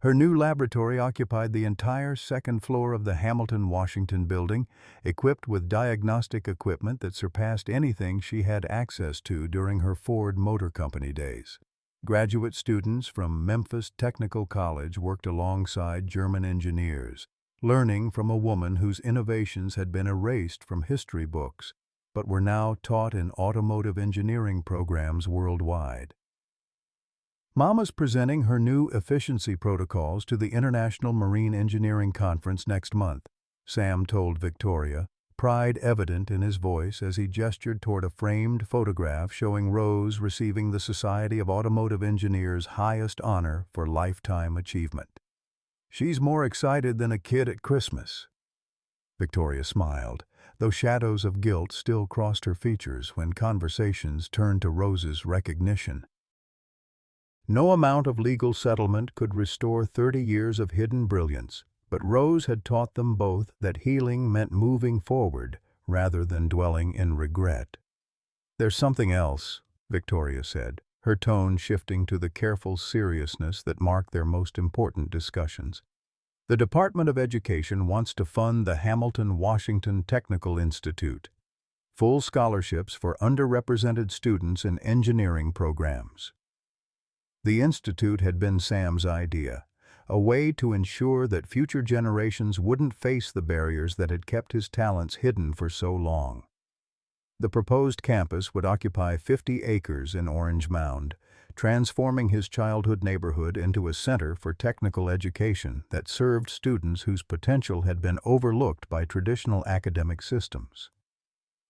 S1: Her new laboratory occupied the entire 2nd floor of the Hamilton Washington building, equipped with diagnostic equipment that surpassed anything she had access to during her Ford Motor Company days. Graduate students from Memphis Technical College worked alongside German engineers, learning from a woman whose innovations had been erased from history books, but were now taught in automotive engineering programs worldwide. Mama's presenting her new efficiency protocols to the International Marine Engineering Conference next month, Sam told Victoria, pride evident in his voice as he gestured toward a framed photograph showing Rose receiving the Society of Automotive Engineers' highest honor for lifetime achievement. "She's more excited than a kid at Christmas." Victoria smiled, though shadows of guilt still crossed her features when conversations turned to Rose's recognition. No amount of legal settlement could restore 30 years of hidden brilliance, but Rose had taught them both that healing meant moving forward rather than dwelling in regret. "There's something else," Victoria said, her tone shifting to the careful seriousness that marked their most important discussions. "The Department of Education wants to fund the Hamilton Washington Technical Institute, full scholarships for underrepresented students in engineering programs." The institute had been Sam's idea, a way to ensure that future generations wouldn't face the barriers that had kept his talents hidden for so long. The proposed campus would occupy 50 acres in Orange Mound, transforming his childhood neighborhood into a center for technical education that served students whose potential had been overlooked by traditional academic systems.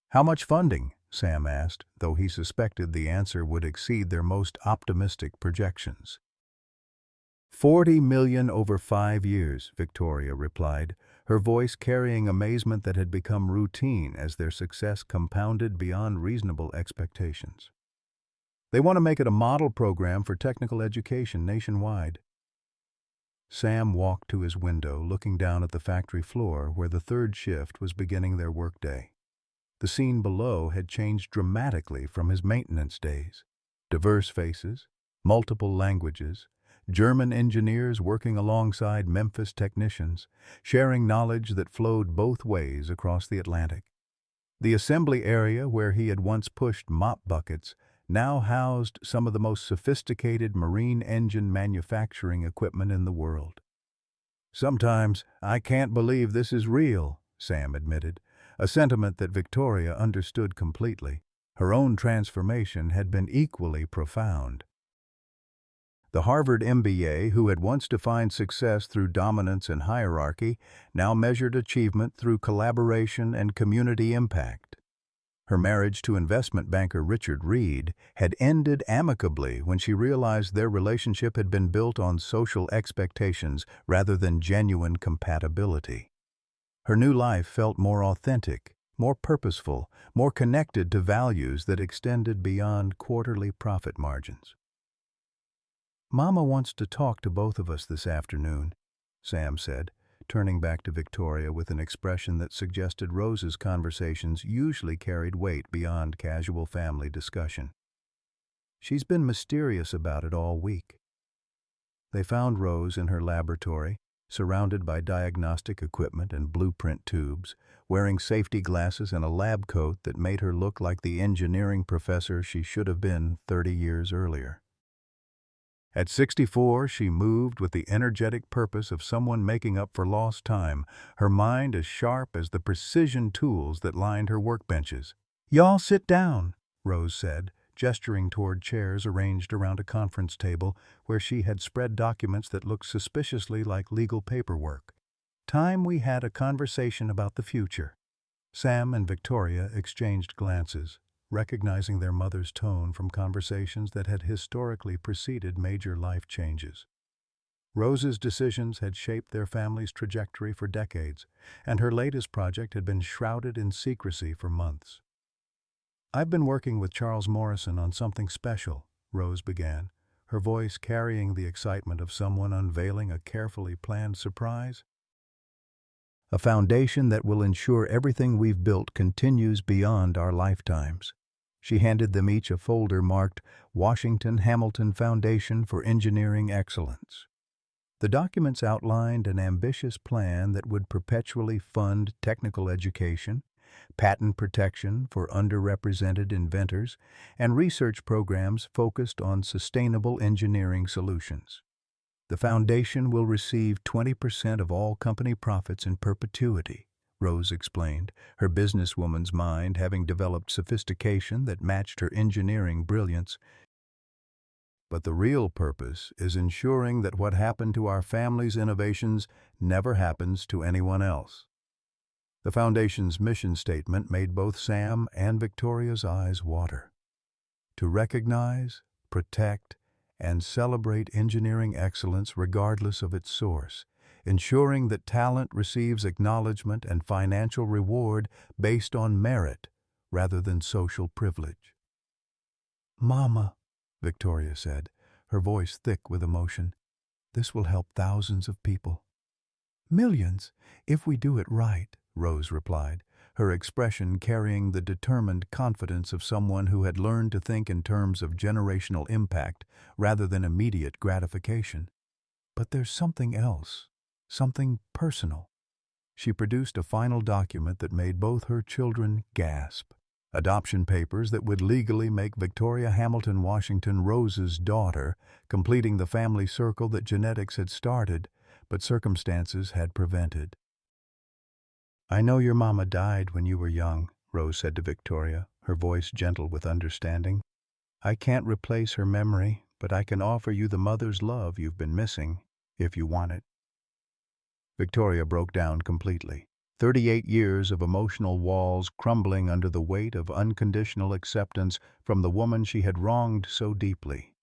S1: "How much funding?" Sam asked, though he suspected the answer would exceed their most optimistic projections. "40 million over 5 years, Victoria replied, her voice carrying amazement that had become routine as their success compounded beyond reasonable expectations. "They want to make it a model program for technical education nationwide." Sam walked to his window, looking down at the factory floor where the third shift was beginning their workday. The scene below had changed dramatically from his maintenance days. Diverse faces, multiple languages, German engineers working alongside Memphis technicians, sharing knowledge that flowed both ways across the Atlantic. The assembly area where he had once pushed mop buckets now housed some of the most sophisticated marine engine manufacturing equipment in the world. "Sometimes I can't believe this is real," Sam admitted, a sentiment that Victoria understood completely. Her own transformation had been equally profound. The Harvard MBA, who had once defined success through dominance and hierarchy, now measured achievement through collaboration and community impact. Her marriage to investment banker Richard Reed had ended amicably when she realized their relationship had been built on social expectations rather than genuine compatibility. Her new life felt more authentic, more purposeful, more connected to values that extended beyond quarterly profit margins. "Mama wants to talk to both of us this afternoon," Sam said, turning back to Victoria with an expression that suggested Rose's conversations usually carried weight beyond casual family discussion. "She's been mysterious about it all week." They found Rose in her laboratory, surrounded by diagnostic equipment and blueprint tubes, wearing safety glasses and a lab coat that made her look like the engineering professor she should have been 30 years earlier. At 64, she moved with the energetic purpose of someone making up for lost time, her mind as sharp as the precision tools that lined her workbenches. "Y'all sit down," Rose said, gesturing toward chairs arranged around a conference table where she had spread documents that looked suspiciously like legal paperwork. "Time we had a conversation about the future." Sam and Victoria exchanged glances, recognizing their mother's tone from conversations that had historically preceded major life changes. Rose's decisions had shaped their family's trajectory for decades, and her latest project had been shrouded in secrecy for months. "I've been working with Charles Morrison on something special," Rose began, her voice carrying the excitement of someone unveiling a carefully planned surprise. "A foundation that will ensure everything we've built continues beyond our lifetimes." She handed them each a folder marked Washington Hamilton Foundation for Engineering Excellence. The documents outlined an ambitious plan that would perpetually fund technical education, patent protection for underrepresented inventors, and research programs focused on sustainable engineering solutions. "The foundation will receive 20% of all company profits in perpetuity," Rose explained, her businesswoman's mind having developed sophistication that matched her engineering brilliance. "But the real purpose is ensuring that what happened to our family's innovations never happens to anyone else." The Foundation's mission statement made both Sam and Victoria's eyes water. To recognize, protect, and celebrate engineering excellence regardless of its source, ensuring that talent receives acknowledgement and financial reward based on merit rather than social privilege. "Mama," Victoria said, her voice thick with emotion, "this will help thousands of people." "Millions, if we do it right," Rose replied, her expression carrying the determined confidence of someone who had learned to think in terms of generational impact rather than immediate gratification. "But there's something else, something personal." She produced a final document that made both her children gasp. Adoption papers that would legally make Victoria Hamilton Washington Rose's daughter, completing the family circle that genetics had started, but circumstances had prevented. "I know your mama died when you were young," Rose said to Victoria, her voice gentle with understanding. "I can't replace her memory, but I can offer you the mother's love you've been missing, if you want it." Victoria broke down completely, 38 years of emotional walls crumbling under the weight of unconditional acceptance from the woman she had wronged so deeply.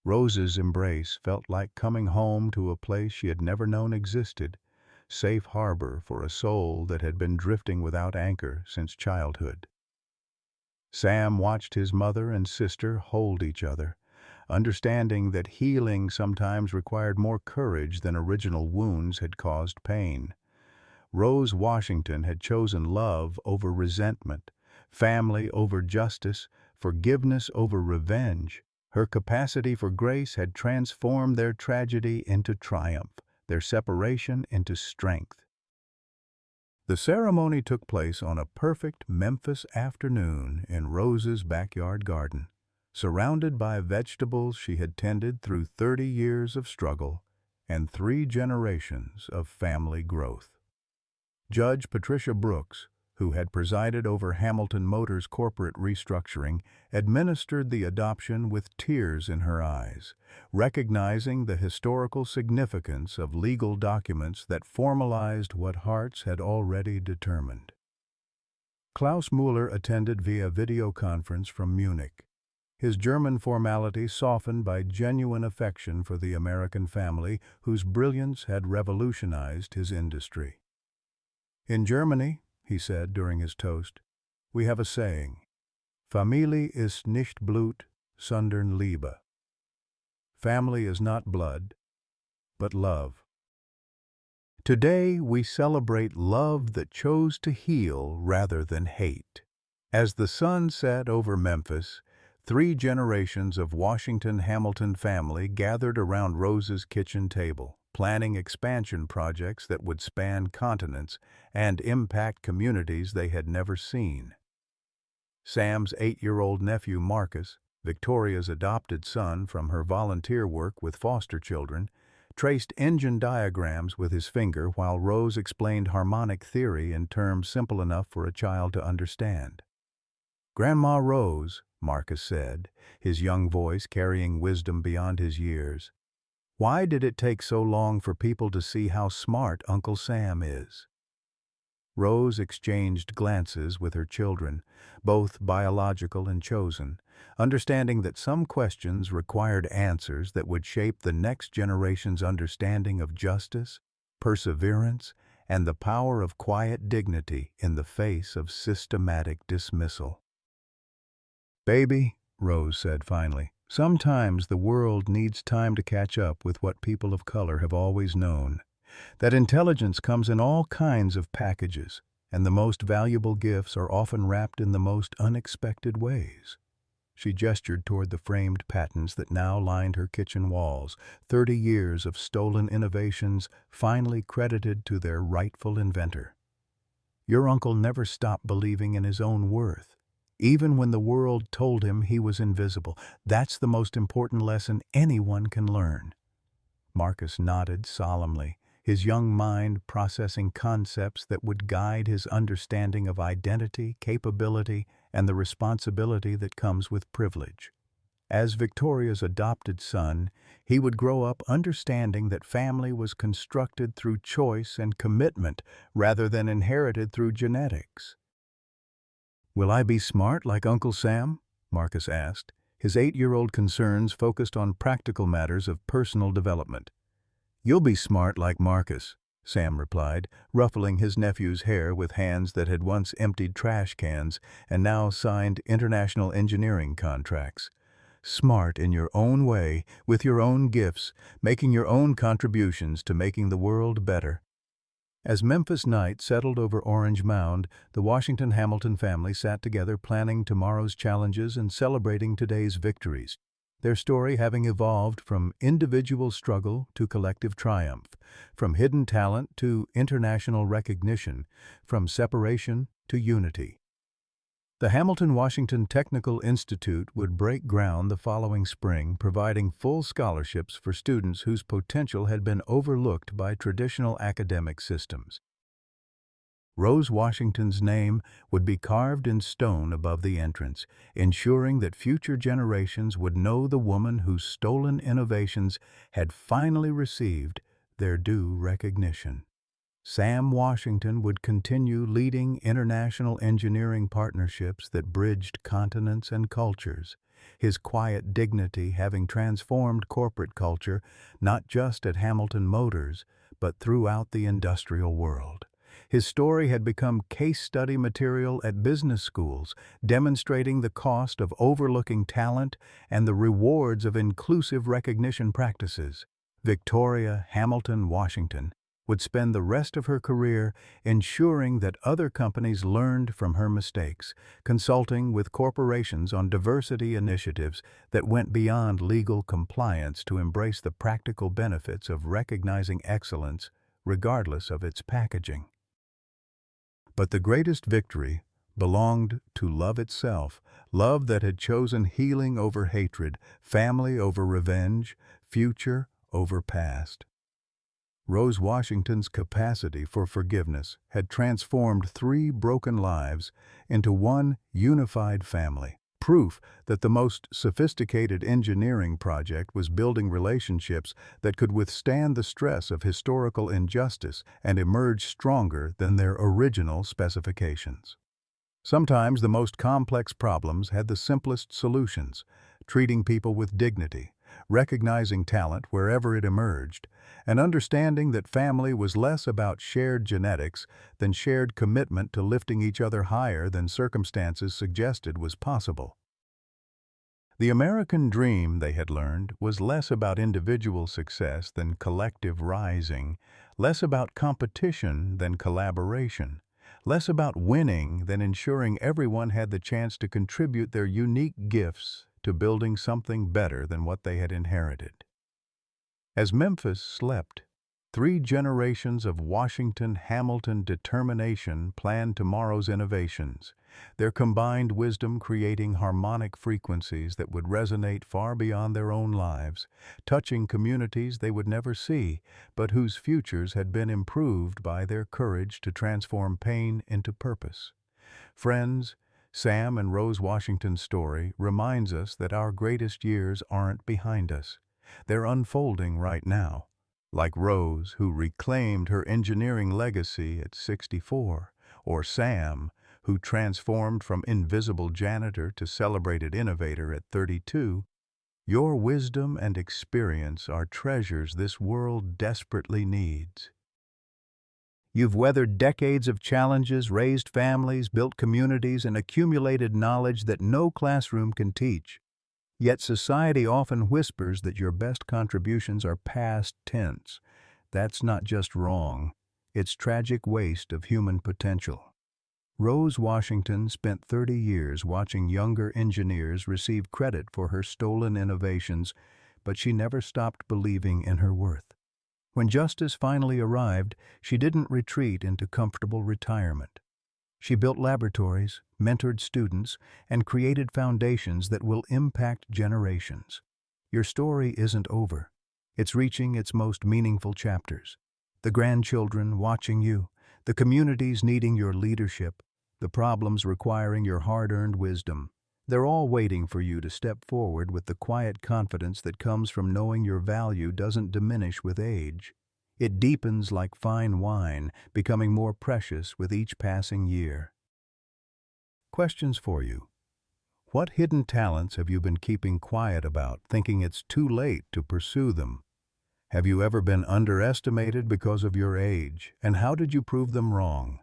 S1: Rose's embrace felt like coming home to a place she had never known existed, safe harbor for a soul that had been drifting without anchor since childhood. Sam watched his mother and sister hold each other, understanding that healing sometimes required more courage than original wounds had caused pain. Rose Washington had chosen love over resentment, family over justice, forgiveness over revenge. Her capacity for grace had transformed their tragedy into triumph, their separation into strength. The ceremony took place on a perfect Memphis afternoon in Rose's backyard garden, surrounded by vegetables she had tended through 30 years of struggle and 3 generations of family growth. Judge Patricia Brooks, who had presided over Hamilton Motors' corporate restructuring, administered the adoption with tears in her eyes, recognizing the historical significance of legal documents that formalized what hearts had already determined. Klaus Mueller attended via video conference from Munich, his German formality softened by genuine affection for the American family whose brilliance had revolutionized his industry. In Germany, he said during his toast, we have a saying, Familie ist nicht Blut, sondern Liebe. Family is not blood, but love. Today we celebrate love that chose to heal rather than hate. As the sun set over Memphis, 3 generations of Washington Hamilton family gathered around Rose's kitchen table, planning expansion projects that would span continents and impact communities they had never seen. Sam's 8-year-old nephew Marcus, Victoria's adopted son from her volunteer work with foster children, traced engine diagrams with his finger while Rose explained harmonic theory in terms simple enough for a child to understand. Grandma Rose, Marcus said, his young voice carrying wisdom beyond his years, why did it take so long for people to see how smart Uncle Sam is? Rose exchanged glances with her children, both biological and chosen, understanding that some questions required answers that would shape the next generation's understanding of justice, perseverance, and the power of quiet dignity in the face of systematic dismissal. Baby, Rose said finally, sometimes the world needs time to catch up with what people of color have always known. That intelligence comes in all kinds of packages, and the most valuable gifts are often wrapped in the most unexpected ways. She gestured toward the framed patents that now lined her kitchen walls, 30 years of stolen innovations finally credited to their rightful inventor. Your uncle never stopped believing in his own worth, even when the world told him he was invisible. That's the most important lesson anyone can learn. Marcus nodded solemnly, his young mind processing concepts that would guide his understanding of identity, capability, and the responsibility that comes with privilege. As Victoria's adopted son, he would grow up understanding that family was constructed through choice and commitment rather than inherited through genetics. Will I be smart like Uncle Sam? Marcus asked, his 8-year-old concerns focused on practical matters of personal development. You'll be smart like Marcus, Sam replied, ruffling his nephew's hair with hands that had once emptied trash cans and now signed international engineering contracts. Smart in your own way, with your own gifts, making your own contributions to making the world better. As Memphis night settled over Orange Mound, the Washington Hamilton family sat together planning tomorrow's challenges and celebrating today's victories, their story having evolved from individual struggle to collective triumph, from hidden talent to international recognition, from separation to unity. The Hamilton-Washington Technical Institute would break ground the following spring, providing full scholarships for students whose potential had been overlooked by traditional academic systems. Rose Washington's name would be carved in stone above the entrance, ensuring that future generations would know the woman whose stolen innovations had finally received their due recognition. Sam Washington would continue leading international engineering partnerships that bridged continents and cultures, his quiet dignity having transformed corporate culture not just at Hamilton Motors, but throughout the industrial world. His story had become case study material at business schools, demonstrating the cost of overlooking talent and the rewards of inclusive recognition practices. Victoria Hamilton Washington would spend the rest of her career ensuring that other companies learned from her mistakes, consulting with corporations on diversity initiatives that went beyond legal compliance to embrace the practical benefits of recognizing excellence regardless of its packaging. But the greatest victory belonged to love itself, love that had chosen healing over hatred, family over revenge, future over past. Rose Washington's capacity for forgiveness had transformed 3 broken lives into one unified family. Proof that the most sophisticated engineering project was building relationships that could withstand the stress of historical injustice and emerge stronger than their original specifications. Sometimes the most complex problems had the simplest solutions, treating people with dignity, recognizing talent wherever it emerged, and understanding that family was less about shared genetics than shared commitment to lifting each other higher than circumstances suggested was possible. The American dream, they had learned, was less about individual success than collective rising, less about competition than collaboration, less about winning than ensuring everyone had the chance to contribute their unique gifts to building something better than what they had inherited. As Memphis slept, 3 generations of Washington Hamilton determination planned tomorrow's innovations, their combined wisdom creating harmonic frequencies that would resonate far beyond their own lives, touching communities they would never see, but whose futures had been improved by their courage to transform pain into purpose. Friends, Sam and Rose Washington's story reminds us that our greatest years aren't behind us. They're unfolding right now. Like Rose, who reclaimed her engineering legacy at 64, or Sam, who transformed from invisible janitor to celebrated innovator at 32, your wisdom and experience are treasures this world desperately needs. You've weathered decades of challenges, raised families, built communities, and accumulated knowledge that no classroom can teach. Yet society often whispers that your best contributions are past tense. That's not just wrong. It's tragic waste of human potential. Rose Washington spent 30 years watching younger engineers receive credit for her stolen innovations, but she never stopped believing in her worth. When justice finally arrived, she didn't retreat into comfortable retirement. She built laboratories, mentored students, and created foundations that will impact generations. Your story isn't over. It's reaching its most meaningful chapters. The grandchildren watching you, the communities needing your leadership, the problems requiring your hard-earned wisdom. They're all waiting for you to step forward with the quiet confidence that comes from knowing your value doesn't diminish with age. It deepens like fine wine, becoming more precious with each passing year. Questions for you. What hidden talents have you been keeping quiet about, thinking it's too late to pursue them? Have you ever been underestimated because of your age, and how did you prove them wrong?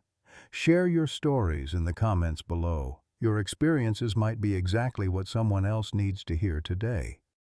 S1: Share your stories in the comments below. Your experiences might be exactly what someone else needs to hear today.